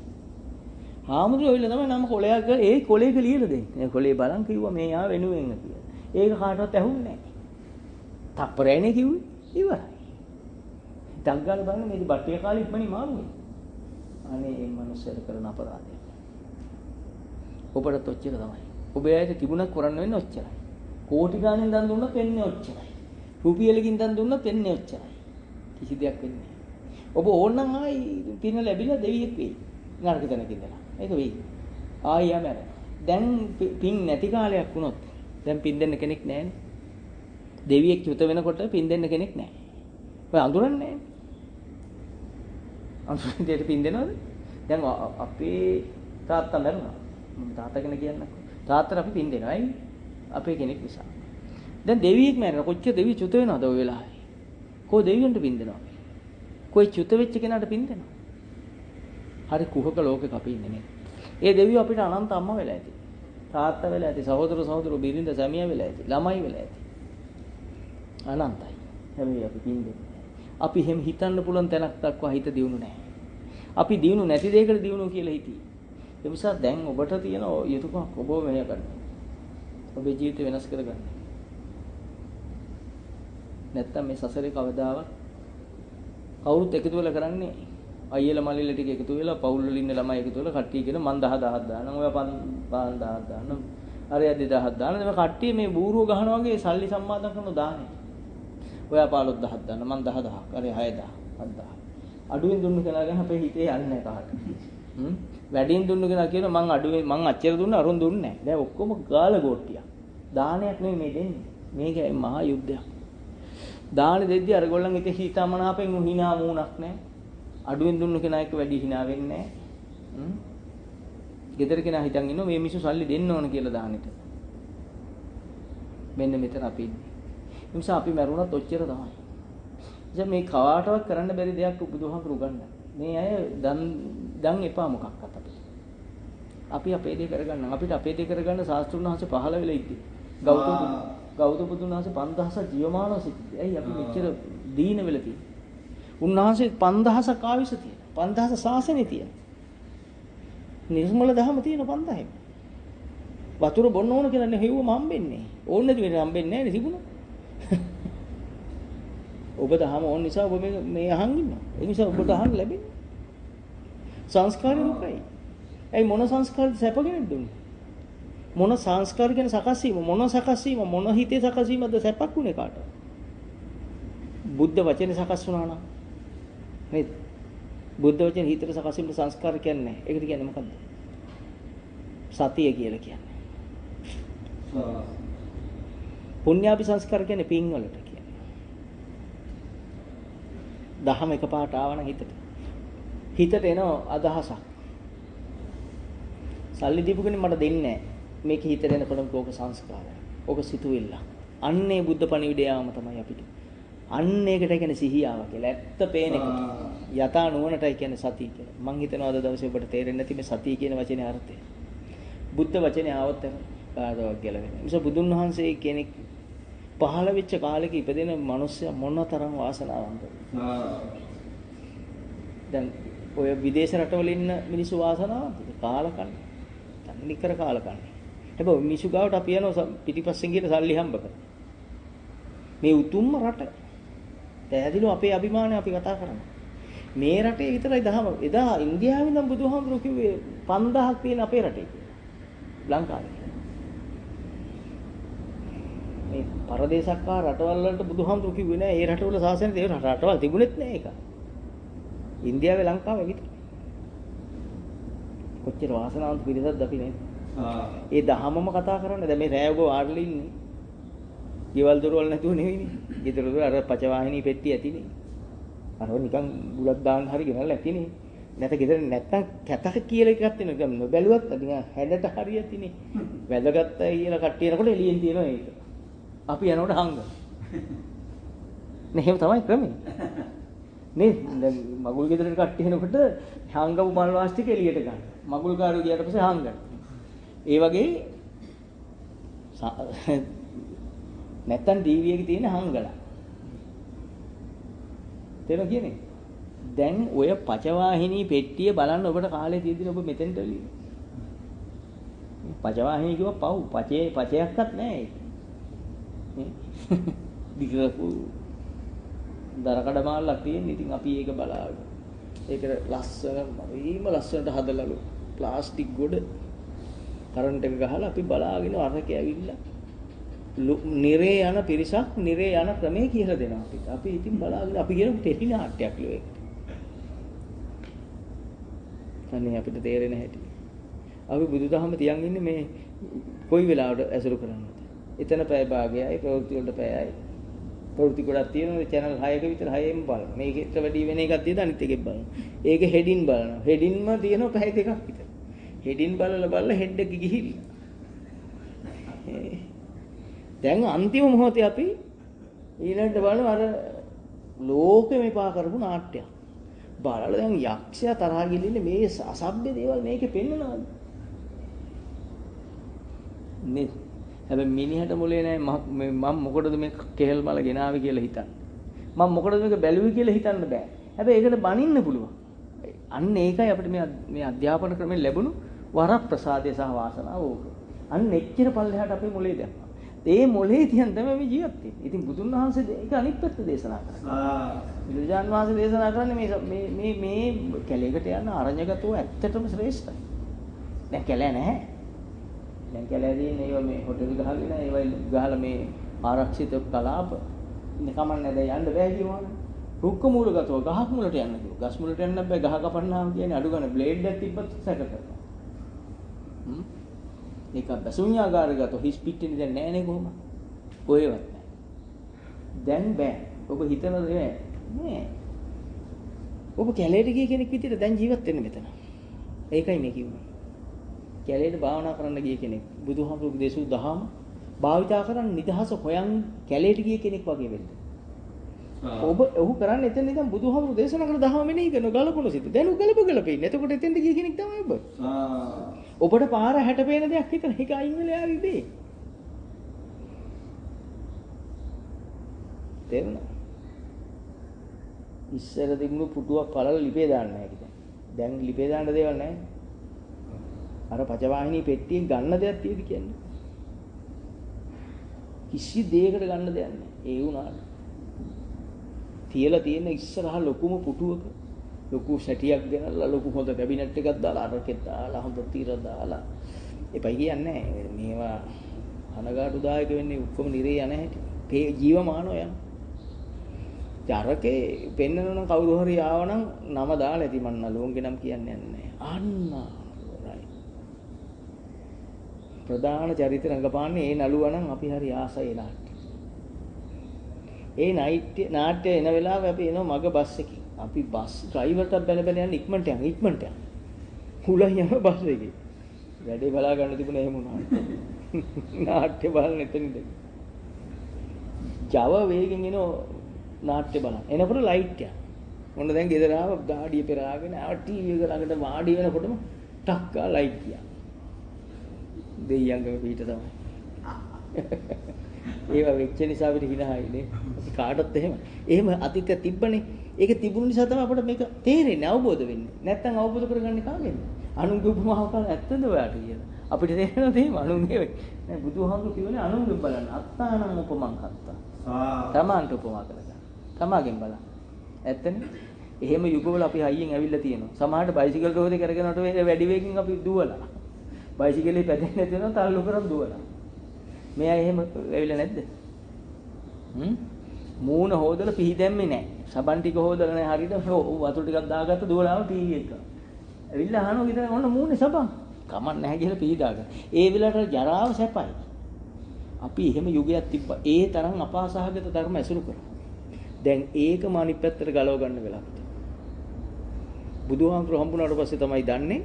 හාමුදුරුවෝ ඇවිල්ලා තමයි නම කොලයක් ඒ කොලේක ලියලා දෙන්නේ. මේ කොලේ බලන් කිව්වා මේ ආ වෙනුවෙන් කියලා. ඒක කාටවත් ඇහුන්නේ නැහැ. තප්පරයනේ කිව්වේ. ඉවරයි. ඩග්ගාල බලන්න මේ බට්ටිය කාලේ ඉක්මනින් මාරුනේ. අනේ මේ මිනිස්සුන්ට කරන අපරාධය. ඔබට ඔච්චර තමයි. ඔබ ඇයිද තිබුණක් කරන්න වෙන්නේ ඔච්චරයි. කෝටි ගාණෙන් දන් දුන්නත් වෙන්නේ ඔච්චරයි. රුපියලකින් දන් දුන්නත් වෙන්නේ ඔච්චරයි. කිසි දෙයක් වෙන්නේ නැහැ. ඔබ ඕනනම් ආයි පින ලැබිලා දෙවියෙක් වෙයි. නරක තැනක ඉඳලා. ඒක වෙයි. ආයි යමර. දැන් පින් නැති කාලයක් වුණොත් දැන් පින් දෙන්න කෙනෙක් නැහැනේ. දෙවියෙක් චුත වෙනකොට පින් දෙන්න කෙනෙක් නැහැ. ඔය අඳුරන්නේ නැහැ. අඳුරන්නේ දෙයට පින් දෙනවද? දැන් අපේ තාත්තා මැරුණා. මම තාත්තා කෙනෙක් කියන්නකෝ. තාත්තට අපි පින් දෙනවා. ඇයි? අපේ කෙනෙක් නිසා. දැන් දෙවියෙක් මැරෙනවා. කොච්චර දෙවිය චුත වෙනවද ඔය වෙලාවේ? කො දෙවියන්ට පින් දෙනවා. කොයි චුත වෙච්ච කෙනාට පින් දෙනවා. හරි කුහක ලෝකෙක අපි ඉන්නේ නේ. ඒ දෙවියෝ අපිට අනන්ත අම්මා වෙලා ඇති. තාත්තා වෙලා ඇති. සහෝදර බිරිඳ සැමියා වෙලා ඇති. ළමයි වෙලා ඇති. අනන්තයි. හැබැයි අපි පින් දෙන්නේ. අපි හැම හිතන්න පුළුවන් තැනක් දක්වා හිත දියුණු නැහැ. අපි දියුණු නැති දෙයකට දියුණු කියලා හිතී. ඒ නිසා දැන් ඔබට තියෙන යුතුයකමක් ඔබව මෙහෙය ගන්න. ඔබේ ජීවිතය වෙනස් කරගන්න. නැත්තම් මේ සසරේ කවදාවත් කවුරුත් එකතු වෙලා කරන්නේ අයියලා මල්ලිලා ටික එකතු වෙලා පවුල් වල ඉන්න ළමයි එකතු වෙලා කට්ටිය කියන මන් 10000ක් දානවා. ඔය 5000ක් දානවා. අරය 2000ක් දානවා. මේ කට්ටිය මේ බූරුව ගහනවා වගේ සල්ලි සම්මාදම් කරන දාන්නේ. ඔයා 15000ක් දාන්න මං 10000ක් අර 6000 7000 අඩුවෙන් දුන්නු කෙනා ගැන අපේ හිතේ යන්නේ නැහැ කාට. වැඩියෙන් දුන්නු කෙනා කියන මං අඩුවෙන් මං අච්චර දුන්නා අරුන් දුන්නේ නැහැ. දැන් ඔක්කොම ගාල ගෝට්ටියක්. දානයක් නෙමෙයි මේ දෙන්නේ. මේක මහා යුද්ධයක්. දාන දෙද්දි අර ගොල්ලන් හිතේ හිතාමනාපෙන් හිනා මූණක් නැහැ. අඩුවෙන් දුන්නු කෙනා එක්ක වැඩි හිනා වෙන්නේ නැහැ. ගෙදර කෙනා හිතන් ඉන්නවා මේ මිනිස්සු සල්ලි දෙන්න ඕන කියලා දානෙට. මෙන්න මෙතන අපි ඉන්නේ. ඒ නිසා අපි මැරුණත් ඔච්චර තමයි. දැන් මේ කවාටවත් කරන්න බැරි දෙයක් බුදුහාමුදුරු ගන්න. මේ අය දන් එපා මොකක්වත් අපිට. අපි අපේ දේ කරගන්න. අපිට අපේ දේ කරගන්න ශාස්ත්‍රුන් වහන්සේ පහළ වෙලා ඉන්නේ. ගෞතම බුදුන් වහන්සේ 5000 ජීවමානව සිටියේ. ඇයි අපි මෙච්චර දීන වෙලා තියෙන්නේ? උන්වහන්සේ 5000ක් ආවිස තියෙන. 5000 ශාසනෙ තියෙන. නිර්මල දහම තියෙන 5000ක්. වතුර බොන්න ඕන කියලා නේ හෙව්වම හම්බෙන්නේ. ඕන නැති වෙන හම්බෙන්නේ නැහැ නේ තිබුණා. ඔබ දහම ඕන නිසා ඔබ මේ අහන් ඉන්නවා. ඒ නිසා ඔබට අහන්න ලැබෙන්නේ. සංස්කාරය දුකයි. ඇයි මොන සංස්කාරද සැපගෙන දුන්නේ? මොන සංස්කාර කියන සකස් වීම මොන හිතේ සකස් වීමද සැපක් උනේ කාට? බුද්ධ වචනේ සකස් වුණා නම් නේද? බුද්ධ වචනේ හිතේ සකස් වීම සංස්කාර කියන්නේ. ඒකට කියන්නේ මොකද්ද? සතිය කියලා කියන්නේ. පුණ්‍යාභි සංස්කාර කියන්නේ පින් වලට කියන්නේ. දහම එකපාරට ආවනම් හිතට එන අදහසක්. සල්ලි දීපු කෙනෙක් මට දෙන්නේ නැහැ. මේක හිතට එනකොට ඕක සංස්කාරය. ඕක සිතුවිල්ල. අන්නේ බුද්ධ පණිවිඩය ආවම තමයි අපිට. අන්න ඒකට කියන්නේ සිහියාව කියලා. ඇත්ත පේන එක. යථා නුවණටයි කියන්නේ සතිය කියලා. මම හිතනවා අද දවසේ ඔබට තේරෙන්නේ නැති මේ සතිය කියන වචනේ අර්ථය. බුද්ධ වචනේ ආවොත් කාටවත් ගැලවෙන්නේ. ඒ නිසා බුදුන් වහන්සේ කෙනෙක් පහළ වෙච්ච කාලෙක ඉපදෙන මිනිස්සු මොනතරම් වාසනාවන්තද. දැන් ඔය විදේශ රටවල ඉන්න මිනිස්සු වාසනාවන්තද? කාලකන්ණි. තනිකර කාලකන්ණි. හැබැයි මිනිස්සු ගාවට අපි යනවා පිටිපස්සෙන් ගිහලා සල්ලි හම්බ කරලා. මේ උතුම්ම රට. පැහැදිලිව අපේ අභිමානය අපි කතා කරනවා. මේ රටේ විතරයි දහම. එදා ඉන්දියාවේ ඉඳන් බුදුහාමුදුරුවෝ කිව්වේ 5000ක් තියෙන අපේ රටේ කියලා. ලංකාවේ. මේ පරදේශක්කා රටවල් වලට බුදුහාමුදුරුවෝ කිව්වේ නෑ ඒ රටවල සාසනෙ ඒ රටවල් තිබුණෙත් නෑ ඒක. ඉන්දියාවේ ලංකාවේ විතරයි. කොච්චර වාසනාවන්ත පිරිසක්ද අපි නේද? ඒ දහමම කතා කරන්නේ. දැන් මේ රෑවක වාඩිලා ඉන්නේ. ගෙවල් දොරවල් නැතුව නෙවෙයිනේ. ගෙදර දොර අර පචවාහිනී පෙට්ටිය ඇතිනේ. අර නිකන් බුලත් දාන්න හරි ගෙනල්ලා ඇතිනේ. නැත ගෙදර නැත්තම් කැතක කියලා එකක් තියෙනවා. නොබැලුවත් නිකන් හැඩට හරි ඇතිනේ. වැදගත්යි කියලා කට්ටිය එනකොට එළියෙන් තියෙනවා ඒක. අපි යනකොට හංග. නේ එහෙම තමයි ක්‍රමේ. නේ දැන් මගුල් ගෙදරට කට්ටිය එනකොට හංගපු මල් වාස් ටික එළියට ගන්න. මගුල් කාරයෝ ගියාට පස්සේ හංගන. ඒ වගේ නැත්තම් ටීවී එකේ තියෙන හංගලා. තේරෙනවද කියන්නේ? දැන් ඔය පචවාහිනී පෙට්ටිය බලන්න ඔබට කාලේ තියෙදින ඔබ මෙතෙන්ට එළිය. පචවාහිනී කිව්ව පචයක්වත් නැහැ ඒක. නේ? දිගපු දරකඩ මාල්ලක් තියෙන. ඉතින් අපි ඒක බලාගෙන. ඒකට ලස්සනට හදලාලු ප්ලාස්ටික් ගොඩ කරන්ට් එක ගහලා අපි බලාගෙන අරක ඇවිල්ලා නිරේ යන පිරිසක් නිරේ යන ක්‍රමයේ කියලා දෙනවා අපිට. අපි ඉතින් බලාගෙන අපි කියන ටෙලි නාට්‍යයක් ලෝ ඒක. අනේ අපිට තේරෙන හැටි. අපි බුදුදහම තියන් ඉන්නේ මේ කොයි වෙලාවට ඇසුරු කරන්නද? එතන පැය භාගයයි ප්‍රවෘත්ති වලට පැයයි. ප්‍රවෘත්ති ගොඩක් තියෙනවා channel 6ක විතර 6ෙන් බලන. මේකෙත් වැඩි වෙන එකක් තියෙද අනිත් එකෙත් බලනවා. ඒක හෙඩින් බලනවා. හෙඩින්ම තියෙනවා පැය දෙකක් විතර. හෙඩින් බලලා හෙඩ් එක ගිහිල්ලා. දැන් අන්තිම මොහොතේ අපි ඊළඟට බලන අර ලෝකෙම එපා කරපු නාට්‍යයක්. බලලා දැන් යක්ෂයා තරහා ගිලින්නේ මේ අසභ්‍ය දේවල් මේකේ පෙන්නනවාද? නේ. හැබැයි මිනිහට මොලේ නැහැ මම මොකටද මේ කෙහෙල් මල ගෙනාවේ කියලා හිතන්න. මම මොකටද මේක බැලුවේ කියලා හිතන්න බෑ. හැබැයි ඒකට බනින්න පුළුවන්. අන්න ඒකයි අපිට මේ අධ්‍යාපන ක්‍රමයෙන් ලැබුණු වරප්‍රසාදය සහ වාසනාව ඕක. අන්න එච්චර පල්ලෙහාට අපේ මොලේ දැම්මා. ඒ මොලේ තියන් තමයි මේ ජීවත් වෙන්නේ. ඉතින් බුදුන් වහන්සේ ඒක අනිත් පැත්ත දේශනා කරා. බුදුජාන් වහන්සේ දේශනා කරන්නේ මේ කැලේකට යන අරඤ්‍යගතෝ ඇත්තටම ශ්‍රේෂ්ඨයි. දැන් කැලේ නැහැ. දැන් කැලේදී ඒව මේ හොටෙල් ගහගෙන ඒව ගහලා මේ ආරක්ෂිත කලාප නිකම්ම නැද යන්න බෑ කියවනේ. රුක්ක මූලගතව ගහක් මුලට යන්න කිව්වා. ගස් මුලට යන්න බෑ ගහ කපන්නාම කියන්නේ අඩු ගන්න බ්ලේඩ් එකක් තිබ්බත් සැක කරනවා. ඒක බසුඤ්ඤාගාරගත හිස් පිටිනේ දැන් නෑනේ කොහොම. කොහෙවත් නෑ. දැන් බෑ. ඔබ හිතනද නෑ. ඔබ කැලේට ගිය කෙනෙක් විදිහට දැන් ජීවත් වෙන්න මෙතන. ඒකයි මේ කිව්වේ. කැලේට භාවනා කරන්න ගිය කෙනෙක් බුදුහාමුදුරුවෝ දේශු දහම භාවිතා කරන් නිදහස හොයන් කැලේට ගිය කෙනෙක් වගේ වෙන්න. ඔහු කරන්නේ එතන ඉඳන් බුදුහාමුදුරුවෝ දේශනා කරන දහම මෙනෙහි කරන ගලපන සිට. දැන් ගලපගලපින්. එතකොට එතෙන්ද ගිය කෙනෙක් තමයි ඔබ. ඔබට පාර 60 පේන දෙයක් හිතන එක අයින් වෙලා ආවි බේ. තේරුණා? ඉස්සර තිබුණු පුටුවක් පළල ලිපේ දාන්න නැහැ කිව්වා. දැන් ලිපේ දාන්න දේවල් නැහැ. අර පචවාහිනී පෙට්ටියෙන් ගන්න දෙයක් තියෙද කියන්නේ. කිසි දෙයකට ගන්න දෙයක් නැහැ. ඒ වුණාට තියලා තියෙන ඉස්සරහා ලොකුම පුටුවක ලොකු සැටියක් ගෙනල්ලා ලොකු හොඳ කැබිනට් එකක් දාලා අරකෙත් දාලා හොඳ තීර දාලා එපයි කියන්නේ නැහැ. මේවා අනගාටුදායක වෙන්නේ ඔක්කොම නිරේ යන හැටි. ජීවමානව යන. ජරකේ පෙන්නන කවුරු හරි ආවනම් නම දාලා ඇති මන් නලුවන්ගේ නම් කියන්නේ නැහැ. අන්න රයි. ප්‍රධාන චරිත රංගපාන්නේ ඒ නළුවා නම් අපි හරි ආසයි නාට්‍ය. ඒ නාට්‍ය එන වෙලාවේ අපි එනවා මග බස් එකකින්. අපි බස් ඩ්‍රයිවර්ට බැල යන ඉක්මනට යන. හුලන් යන බස් එකේ. වැඩේ බලා ගන්න තිබුණේ එහෙම වුණා. නාට්‍ය බලන්න එතනද. Java වේගෙන් එන නාට්‍ය බලන්න. එනකොට ලයිට් එක. මොන දැන් ගෙදර ආව ගාඩිය පෙරාගෙන ආව ටීවී එක ළඟට වාඩි වෙනකොටම ටක්කා ලයිට් ගියා. දෙයියන්ගම පිට තමයි. ඒවා වෙච්ච නිසා අපිට හිනහයි නේ. කාටවත් එහෙම. එහෙම අතීතය තිබ්බනේ. ඒක තිබුණු නිසා තමයි අපිට මේක තේරෙන්නේ, අවබෝධ වෙන්නේ. නැත්තම් අවබෝධ කරගන්නේ කාගෙන්ද? අනුන්ගේ උපමාව කරලා ඇත්තද ඔයාට කියලා. අපිට තේරෙනවද එහෙම අනුන්ගේ නෑ බුදුහාමුදුරු කියවනේ අනුන්ගේ බලන්න. අත්තානං උපමං කත්තා. තමන්ට උපමා කරගන්න. තමාගෙන් බලන්න. ඇත්තනේ. එහෙම යුගවල අපි හයියෙන් ඇවිල්ලා තියෙනවා. සමහරට බයිසිකල් රෝදේ කරගෙනට වැඩි වේගෙන් අපි දුවලා. බයිසිකලේ පැදෙන්නේ නැති වෙනවා තල්ලු කරන් දුවලා. මෙයා එහෙම ඇවිල්ලා නැද්ද? මූණ හොදලා පිහි දැම්මේ නැහැ. සබන් ටික හොදලා නැහැ හරියට වතුර ටිකක් දාගත්ත දුවලාම ටීවී එක. ඇවිල්ලා අහනවා විතර ඔන්න මූණේ සබන්. කමක් නැහැ කියලා පිහි දාගන්න. ඒ වෙලාවට ජරාව සැපයි. අපි එහෙම යුගයක් තිබ්බා. ඒ තරම් අපාසහගත ධර්ම ඇසුරු කරා. දැන් ඒකම අනිත් පැත්තට ගලව ගන්න වෙලාවට. බුදුහාමුදුරු හම්බුනාට පස්සේ තමයි දන්නේ.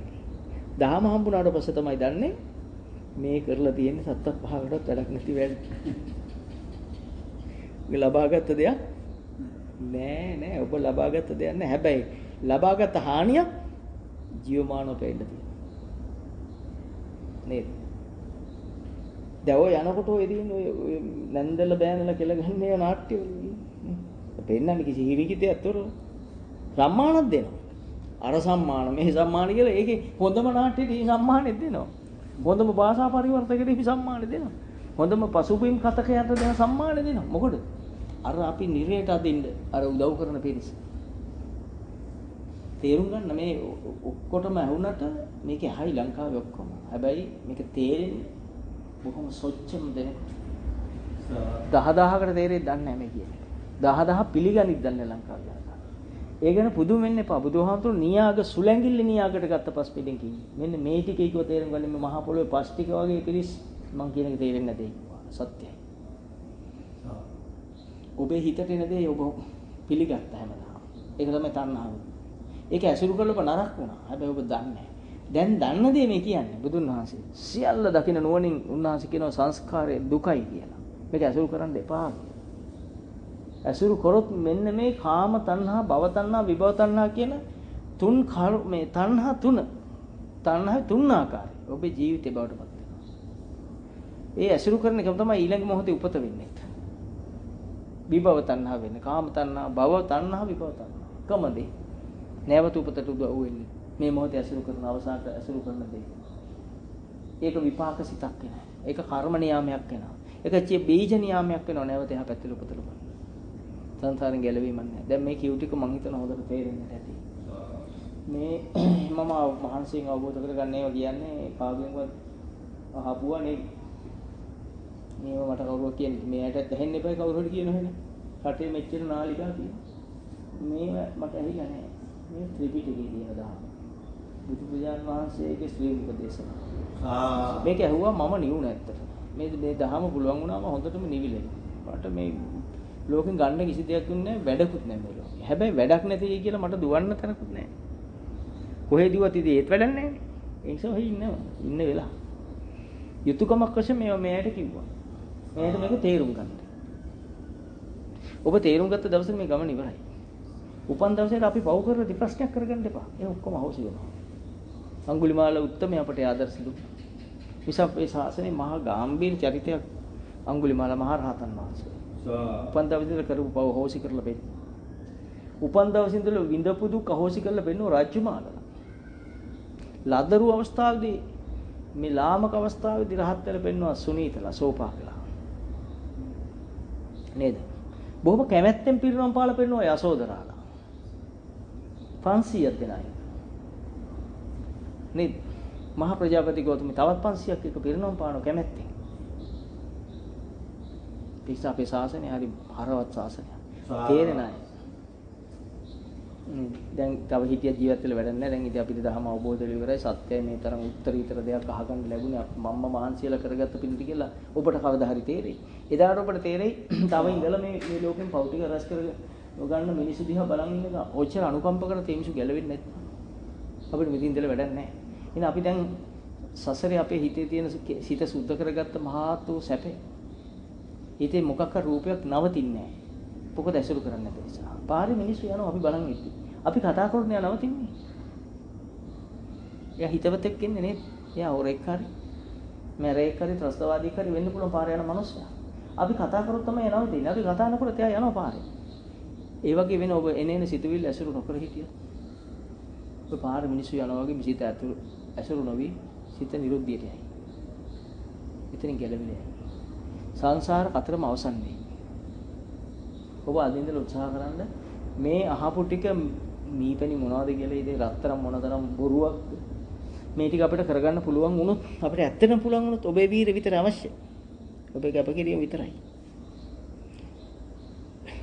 දහම හම්බුනාට පස්සේ තමයි දන්නේ මේ කරලා තියෙන්නේ සත්ත පහකටවත් වැඩක් නැති වැඩ. මේ ලබාගත් දෙයක් නෑ ඔබ ලබාගත් දෙයක් නෑ. හැබැයි ලබාගත් හානිය ජීවමානව පෙන්න තියෙනවා. නේද? දැන් ඔය යනකොට ඔය දින ඔය නැන්දල බෑනලා කියලා ගන්නේ නාට්‍ය වලින්. පෙන්නන්නේ කිසි හිරිකිතයක් තොරව. සම්මානක් දෙනවා. අර සම්මාන මේ සම්මාන කියලා ඒකේ හොඳම නාට්‍යෙට මේ සම්මානෙත් දෙනවා. හොඳම භාෂා පරිවර්තකයට මේ සම්මානෙ දෙනවා. හොඳම පසුබිම් කතකයට දෙන සම්මානෙ දෙනවා. මොකද? අර අපි නිරේට අදින්න අර උදව් කරන පිරිස. තේරුම් ගන්න මේ ඔක්කොටම ඇහුණට මේකේ හයි ලංකාවේ ඔක්කොම. හැබැයි මේක තේරෙන්නේ බොහොම සොච්චම දෙනකොට. 10000කට තේරෙන්නේ දන්නේ නැහැ මේ කියන්නේ. 10000 පිළිගනිත් දන්නේ ලංකාවේ. ඒ ගැන පුදුම වෙන්න එපා. බුදුහාමුදුරු නියාග සුලැඟිල්ල නියාගට ගත්ත පස් පිටින් කිව්වේ. මෙන්න මේ ටික ඒකව තේරුම් ගන්න මේ මහා පොළොවේ පස් ටික වගේ පිළිස් මං කියන එක තේරෙන්නේ නැතේ. සත්‍යයි. ඔබේ හිතට එන දේ ඔබ පිළිගත්ත හැමදාම. ඒක තමයි තණ්හාව. ඒක ඇසුරු කරලා ඔබ නරක වුණා. හැබැයි ඔබ දන්නේ නැහැ. දැන් දන්න දේ මේ කියන්නේ බුදුන් වහන්සේ. සියල්ල දකින නුවණින් උන්වහන්සේ කියනවා සංස්කාරයේ දුකයි කියලා. මේක ඇසුරු කරන්න එපා. ඇසුරු කරොත් මෙන්න මේ කාම තණ්හා, භව තණ්හා, විභව තණ්හා කියන තුන් මේ තණ්හා තුන ආකාරයි. ඔබේ ජීවිතේ බවට පත් වෙනවා. ඒ ඇසුරු කරන එකම තමයි ඊළඟ මොහොතේ උපත වෙන්නේ. විභව තණ්හා වෙන්නේ. කාම තණ්හා, භව තණ්හා, විභව තණ්හා. කමදේ. නැවත උපතට උදව් වෙන්නේ. මේ මොහොතේ ඇසුරු කරන අවසානට ඇසුරු කරන දේ. ඒක විපාක සිතක් වෙනවා. ඒක කර්ම නියාමයක් වෙනවා. ඒක බීජ නියාමයක් වෙනවා. නැවත එහා පැත්තට උපතට බලන්න. සංසාරෙන් ගැලවීමක් නැහැ. දැන් මේ කියු ටික මං හිතන හොඳට තේරෙන්නේ නැති. මේ මම මහන්සියෙන් අවබෝධ කරගන්න ඒවා කියන්නේ කාගෙන්වත් අහපුවා නෙවෙයි. මේව මට කවුරුත් කියන්නේ මේ ඇටත් ඇහෙන්න එපා කවුරු හරි කියනවා නේ. රටේ මෙච්චර නාලිකා තියෙනවා. මේව මට ඇහිලා නැහැ. මේ ත්‍රිපිටකයේ තියෙන දහම. බුදු පියාණන් වහන්සේගේ ශ්‍රී මුඛ දේශනා. මේක ඇහුවා මම නිවුණ ඇත්තට. මේ දහම පුළුවන් වුණාම හොඳටම නිවිලයි. මට මේ ලෝකෙන් ගන්න කිසි දෙයක් දුන්නේ නැහැ, වැඩකුත් නැහැ මේ ලෝකේ. හැබැයි වැඩක් නැති කියලා මට දුවන්න තැනකුත් නැහැ. කොහෙදවත් ඉතින් ඒත් වැඩක් නැහැ. ඒ නිසා ඔහි ඉන්න වෙලා. යුතුයකමක් වශයෙන් මේවා මෙයාට කිව්වා. මෙයාට මේක තේරුම් ගන්න. ඔබ තේරුම් ගත්ත දවසේ මේ ගමන ඉවරයි. උපන් දවසේ අපි පව් කරලා ප්‍රශ්නයක් කරගන්න එපා. ඒ ඔක්කොම අහෝසි වෙනවා. අඟුලිමාල උත්තමය අපට ආදර්ශ දුන්නා. නිසා මේ ශාසනයේ මහා ගාම්භීර චරිතයක් අඟුලිමාල මහ රහතන් වහන්සේ. උපන් දවසේ කරපු පව් හොසි කරලා බෙන්න. උපන් දවසේ ඉඳලා විඳපු දුක් අහෝසි කරලා බෙන්නෝ රාජ්‍යමාලලා. ලදරු අවස්ථාවේදී මේ ලාමක අවස්ථාවේදී රහත් වෙලා පෙන්වනවා සුනීතලා සෝපාකලා. නේද? බොහොම කැමැත්තෙන් පිරිනොම් පාලා පෙන්වනවා යසෝදරාලා. 500ක් දෙනයි. නේද? මහා ප්‍රජාපති ගෞතම තවත් 500ක් එක පිරිනොම් පාන කැමැත්තෙන්. පිස්සා අපේ ශාසනය හරි හරවත් ශාසනයක්. තේරෙන්නේ දැන් තව හිටිය ජීවත් වෙලා වැඩක් නැහැ. දැන් ඉතින් අපිට ධර්ම අවබෝධ වෙලා ඉවරයි. සත්‍යය මේ තරම් උත්තරීතර දෙයක් අහගන්න ලැබුණේ මම්ම මහන්සියලා කරගත්ත පිළිටි කියලා ඔබට කවදා හරි තේරෙයි. එදාට ඔබට තේරෙයි තව ඉඳලා මේ ලෝකෙන් පෞටික රස කරගෙන ගන්න මිනිස්සු දිහා බලන් ඉන්න එක ඔච්චර අනුකම්ප කරන තේමිසු ගැලවෙන්නේ නැත්නම් අපිට මෙතන ඉඳලා වැඩක් නැහැ. එහෙනම් අපි දැන් සසරේ අපේ හිතේ තියෙන සිත සුද්ධ කරගත්ත මහත් වූ සැපේ හිතේ මොකක් හරි රූපයක් නවතින්නේ නැහැ. මොකද ඇසුරු කරන්නේ නැති නිසා. පාරේ මිනිස්සු යනවා අපි බලන් ඉන්නේ. අපි කතා කරන යා නවතින්නේ. එයා හිතවතෙක් ඉන්නේ නේද? එයා හොරෙක් හරි මැරෙක් හරි ත්‍රස්තවාදී හරි වෙන්න පුළුවන් පාරේ යන මිනිස්සයා. අපි කතා කරොත් තමයි නවතින්නේ. අපි කතා නොකරත් එයා යනවා පාරේ. ඒ වගේ වෙන ඔබ එනේන සිතුවිල්ල ඇසුරු නොකර හිටියොත් ඔබ පාරේ මිනිස්සු යනවා වගේ සිත ඇසුරු නොවි සිත නිරුද්ධියට යයි. එතනින් ගැලවිලා යයි. සංසාර කතරම අවසන් වෙයි. ඔබ අදින්දල උත්සාහ කරන්න මේ අහපු ටික මීපැණි මොනවද කියලා ඉතින් රත්තරන් මොනතරම් බොරුවක්ද මේ ටික අපිට කරගන්න පුළුවන් වුණොත් අපිට ඇත්තටම පුළුවන් වුණොත් ඔබේ වීර විතර අවශ්‍යයි. ඔබේ කැපකිරීම විතරයි.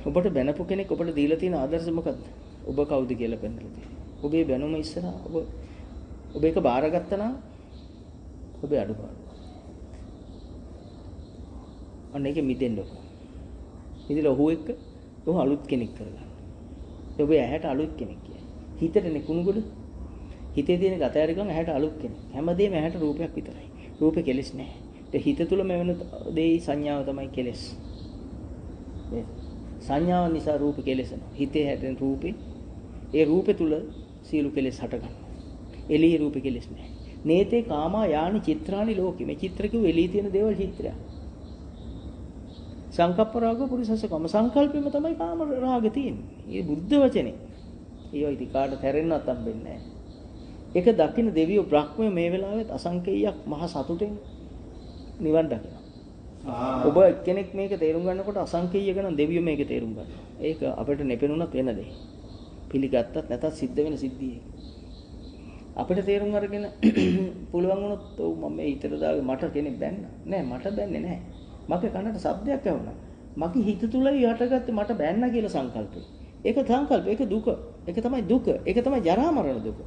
ඔබට බැනපු කෙනෙක් ඔබට දීලා තියෙන ආදර්ශ මොකද්ද? ඔබ කවුද කියලා පෙන්නලා තියෙනවා. ඔබේ බැනුම ඉස්සරහා ඔබ ඒක බාරගත්තා නම් ඔබේ අඩුපාඩු. අන්න ඒක මිදෙන්න ඕන. ඉතින් ඔහු එක්ක ඔහු අලුත් කෙනෙක් කරගන්න. ඔබේ ඇහැට අලුත් කෙනෙක් කියන්නේ. හිතටනේ කුණුගොඩ. හිතේ තියෙන ගතයරිකම් ඇහැට අලුත් කෙනෙක්. හැමදේම ඇහැට රූපයක් විතරයි. රූපේ කෙලෙස් නැහැ. ඒ හිත තුල මෙවන දෙයි සංඥාව තමයි කෙලෙස්. මේ සංඥාව නිසා රූප කෙලෙසනවා. හිතේ හැදෙන රූපේ ඒ රූපේ තුල සීළු කෙලෙස් හටගන්නවා. එළියේ රූපේ කෙලෙස් නැහැ. නේතේ කාමා යානි චිත්‍රානි ලෝකෙ. මේ චිත්‍ර කිව්ව එළියේ තියෙන දේවල් චිත්‍රයක්. සංකප්ප රාග පුරිසසකම සංකල්පෙම තමයි කාම රාග තියෙන්නේ. මේ බුද්ධ වචනේ. ඒවා ඉතින් කාට තැරෙන්නවත් හම්බෙන්නේ නැහැ. ඒක දකින්න දෙවියෝ බ්‍රහ්මයෝ මේ වෙලාවෙත් අසංකේයයක් මහ සතුටෙන් නිවන් දකිනවා. ඔබ කෙනෙක් මේක තේරුම් ගන්නකොට අසංකේය ගණන් දෙවියෝ මේක තේරුම් ගන්නවා. ඒක අපිට නෙපෙනුනත් වෙන දෙයක්. පිළිගත්තත් නැතත් සිද්ධ වෙන සිද්ධියක්. අපිට තේරුම් අරගෙන පුළුවන් වුණොත් ඔව් මම මේ හිතට දාගේ මට කෙනෙක් බැන්න. නෑ මට බැන්නේ නෑ. මගේ කනට ශබ්දයක් ඇහුණා. මගේ හිත තුලයි හටගත්තේ මට බැන්න කියලා සංකල්පය. ඒක සංකල්ප, ඒක දුක. ඒක තමයි දුක. ඒක තමයි ජරා මරණ දුක.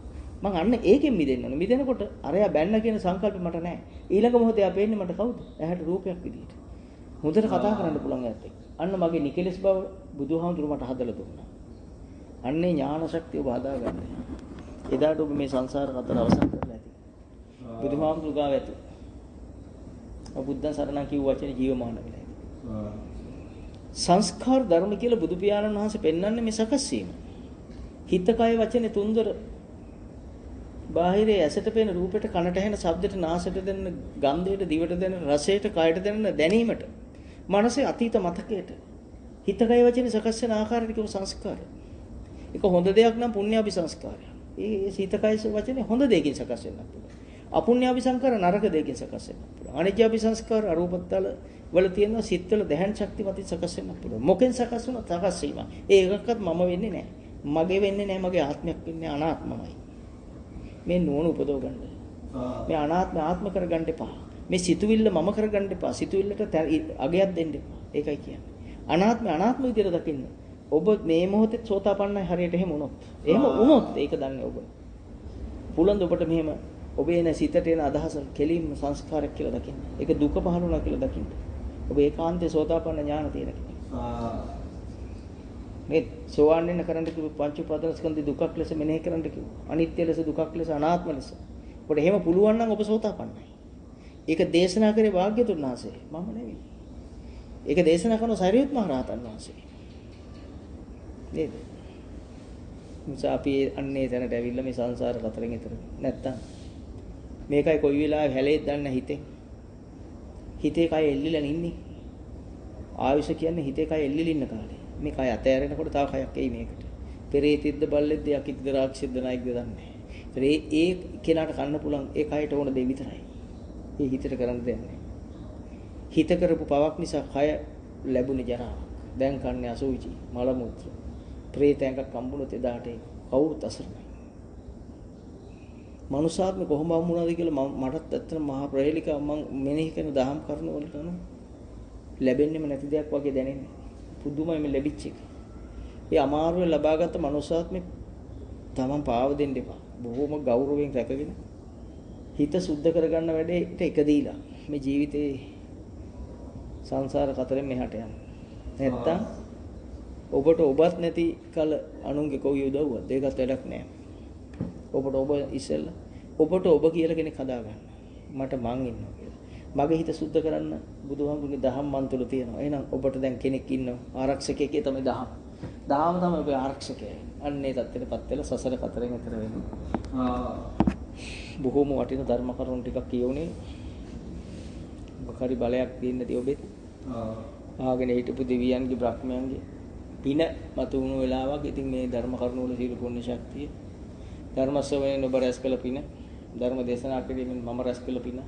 මං අන්න ඒකෙන් මිදෙන්න ඕන. මිදෙනකොට අරයා බැන්න කියන සංකල්ප මට නැහැ. ඊළඟ මොහොතේ ආ පේන්නේ මට කවුද? ඇහැට රූපයක් විදියට. හොඳට කතා කරන්න පුළුවන් ඇත්ත එක්ක. අන්න මගේ නිකලස් බව බුදුහාමුදුරු මට හදලා දුන්නා. අන්නේ ඥාන ශක්තිය ඔබ හදාගන්න. එදාට ඔබ මේ සංසාර කතර අවසන් කරලා ඇති. බුදුහාමුදුරු ගාව ඇති. බුද්ධ සරණ කිව් වචනේ ජීවමාන වෙලා ඇති. සංස්කාර ධර්ම කියලා බුදු පියාණන් වහන්සේ පෙන්වන්නේ මේ සකස් වීම. හිත කය වචනේ තුන්දර බාහිරේ ඇසට පේන රූපෙට කනට ඇහෙන ශබ්දෙට නාසයට දැනෙන ගන්ධයට දිවට දැනෙන රසයට කයට දැනෙන දැනීමට මනසේ අතීත මතකයට හිත කය වචනේ සකස් වෙන ආකාරයට කියව සංස්කාරය. ඒක හොඳ දෙයක් නම් පුණ්‍යාභි සංස්කාරය. ඒ හිත කය වචනේ හොඳ දෙයකින් සකස් වෙන්නත් පුළුවන්. අපුණ්‍යාභි සංස්කාර නරක දෙයකින් සකස් වෙන්නත් පුළුවන්. අනිත්‍යාභි සංස්කාර අරූපත්තල වල තියෙන සිත්වල දැහැන් ශක්ති මතින් සකස් වෙන්නත් පුළුවන්. මොකෙන් සකස් වුණත් සකස් වීම. ඒ එකක්වත් මම වෙන්නේ නැහැ. මගේ වෙන්නේ නැහැ. මගේ ආත්මයක් වෙන්නේ අනාත්මමයි. මේ නෝන උපදව ගන්න. මේ අනාත්ම ආත්ම කරගන්න එපා. මේ සිතුවිල්ල මම කරගන්න එපා. සිතුවිල්ලට අගයක් දෙන්න එපා. ඒකයි කියන්නේ. අනාත්ම අනාත්ම විදියට දකින්න. ඔබ මේ මොහොතේ සෝතාපන්නයි හරියට එහෙම වුණොත්. එහෙම වුණොත් ඒක දන්නේ ඔබ. පුලන්ද ඔබට මෙහෙම ඔබේ එන සිතට එන අදහස කෙලින්ම සංස්කාරයක් කියලා දකින්න. ඒක දුක පහළුණා කියලා දකින්න. ඔබ ඒකාන්තේ සෝතාපන්න ඥාන තියෙන කෙනෙක්. මේ සෝවාන් වෙන්න කරන්න කිව්ව පංච උපාදානස්කන්ධ දුකක් ලෙස මෙනෙහි කරන්න කිව්වා. අනිත්‍ය ලෙස දුකක් ලෙස අනාත්ම ලෙස. ඔබට එහෙම පුළුවන් නම් ඔබ සෝතාපන්නයි. ඒක දේශනා කරේ වාග්යතුන් වහන්සේ. මම නෙවෙයි. ඒක දේශනා කරන සරියුත් මහ රහතන් වහන්සේ. නේද? නිසා අපි අන්නේ තැනට ඇවිල්ලා මේ සංසාර කතරෙන් ඈතර නැත්තම් මේකයි කොයි වෙලාවෙ හැලෙයිද දන්නේ හිතේ. හිතේ කය එල්ලිලා ඉන්නේ. ආයුෂ කියන්නේ හිතේ කය එල්ලිලා ඉන්න කාලේ. මේ කය අතෑරෙනකොට තව කයක් එයි මේකට. පෙරේතිද්ද බල්ලෙද්ද යකිද්ද රාක්ෂිද්ද නායික්ද දන්නේ. ඒ කෙනාට කන්න පුළුවන් ඒ කයට ඕන දේ විතරයි. ඒ හිතට කරන්න දෙයක් නැහැ. හිත කරපු පවක් නිසා කය ලැබුණේ ජරාවක්. දැන් කන්නේ අසුචි, මල මුත්‍ර. ප්‍රේතයන්ක කම්බුනොත් එදාට කවුරුත් අසරණයි. මනුසාත්ම කොහොම වුණාද කියලා මටත් ඇත්තට මහා ප්‍රහේලිකාව මම මෙනෙහි කරන දහම් කරුණු වලට ලැබෙන්නෙම නැති දෙයක් වගේ දැනෙන්නේ. පුදුමයි මේ ලැබිච්ච එක. ඒ අමාරුවෙන් ලබාගත් මනුසාත්මේ තමන් පාව දෙන්න එපා. බොහොම ගෞරවයෙන් රැකගෙන හිත සුද්ධ කරගන්න වැඩේට එක දීලා මේ ජීවිතේ සංසාර කතරෙන් මෙහාට යන්න. නැත්තම් ඔබට ඔබත් නැති කල අනුන්ගේ කොයි උදව්වක්ද ඒකත් වැඩක් නෑ. ඔබට ඔබ ඉස්සෙල්ලා ඔබට ඔබ කියලා කෙනෙක් හදාගන්න. මට මං ඉන්නවා කියලා. මගේ හිත සුද්ධ කරන්න බුදුහාමුදුරගේ දහම් මන් තුල තියෙනවා. එහෙනම් ඔබට දැන් කෙනෙක් ඉන්නවා ආරක්ෂකයෙක් තමයි දහම්. දහම තමයි ඔබේ ආරක්ෂකය. අන්නේ தත්ත්වෙටපත් වෙලා සසර කතරෙන් ඈතර වෙනවා. බොහෝම වටින ධර්ම කරුණු ටිකක් කියවුනේ. බකරි බලයක් දෙන්නදී ඔබෙත්. ආගෙන හිටපු දෙවියන්ගේ බ්‍රහ්මයන්ගේ පින මතු වුණු වෙලාවක්. ඉතින් මේ ධර්ම කරුණු වල සීල පුණ්‍ය ශක්තිය ධර්ම ශ්‍රවණයෙන් ඔබ රැස් කළ පින ධර්ම දේශනා කිරීමෙන් මම රැස් කළ පින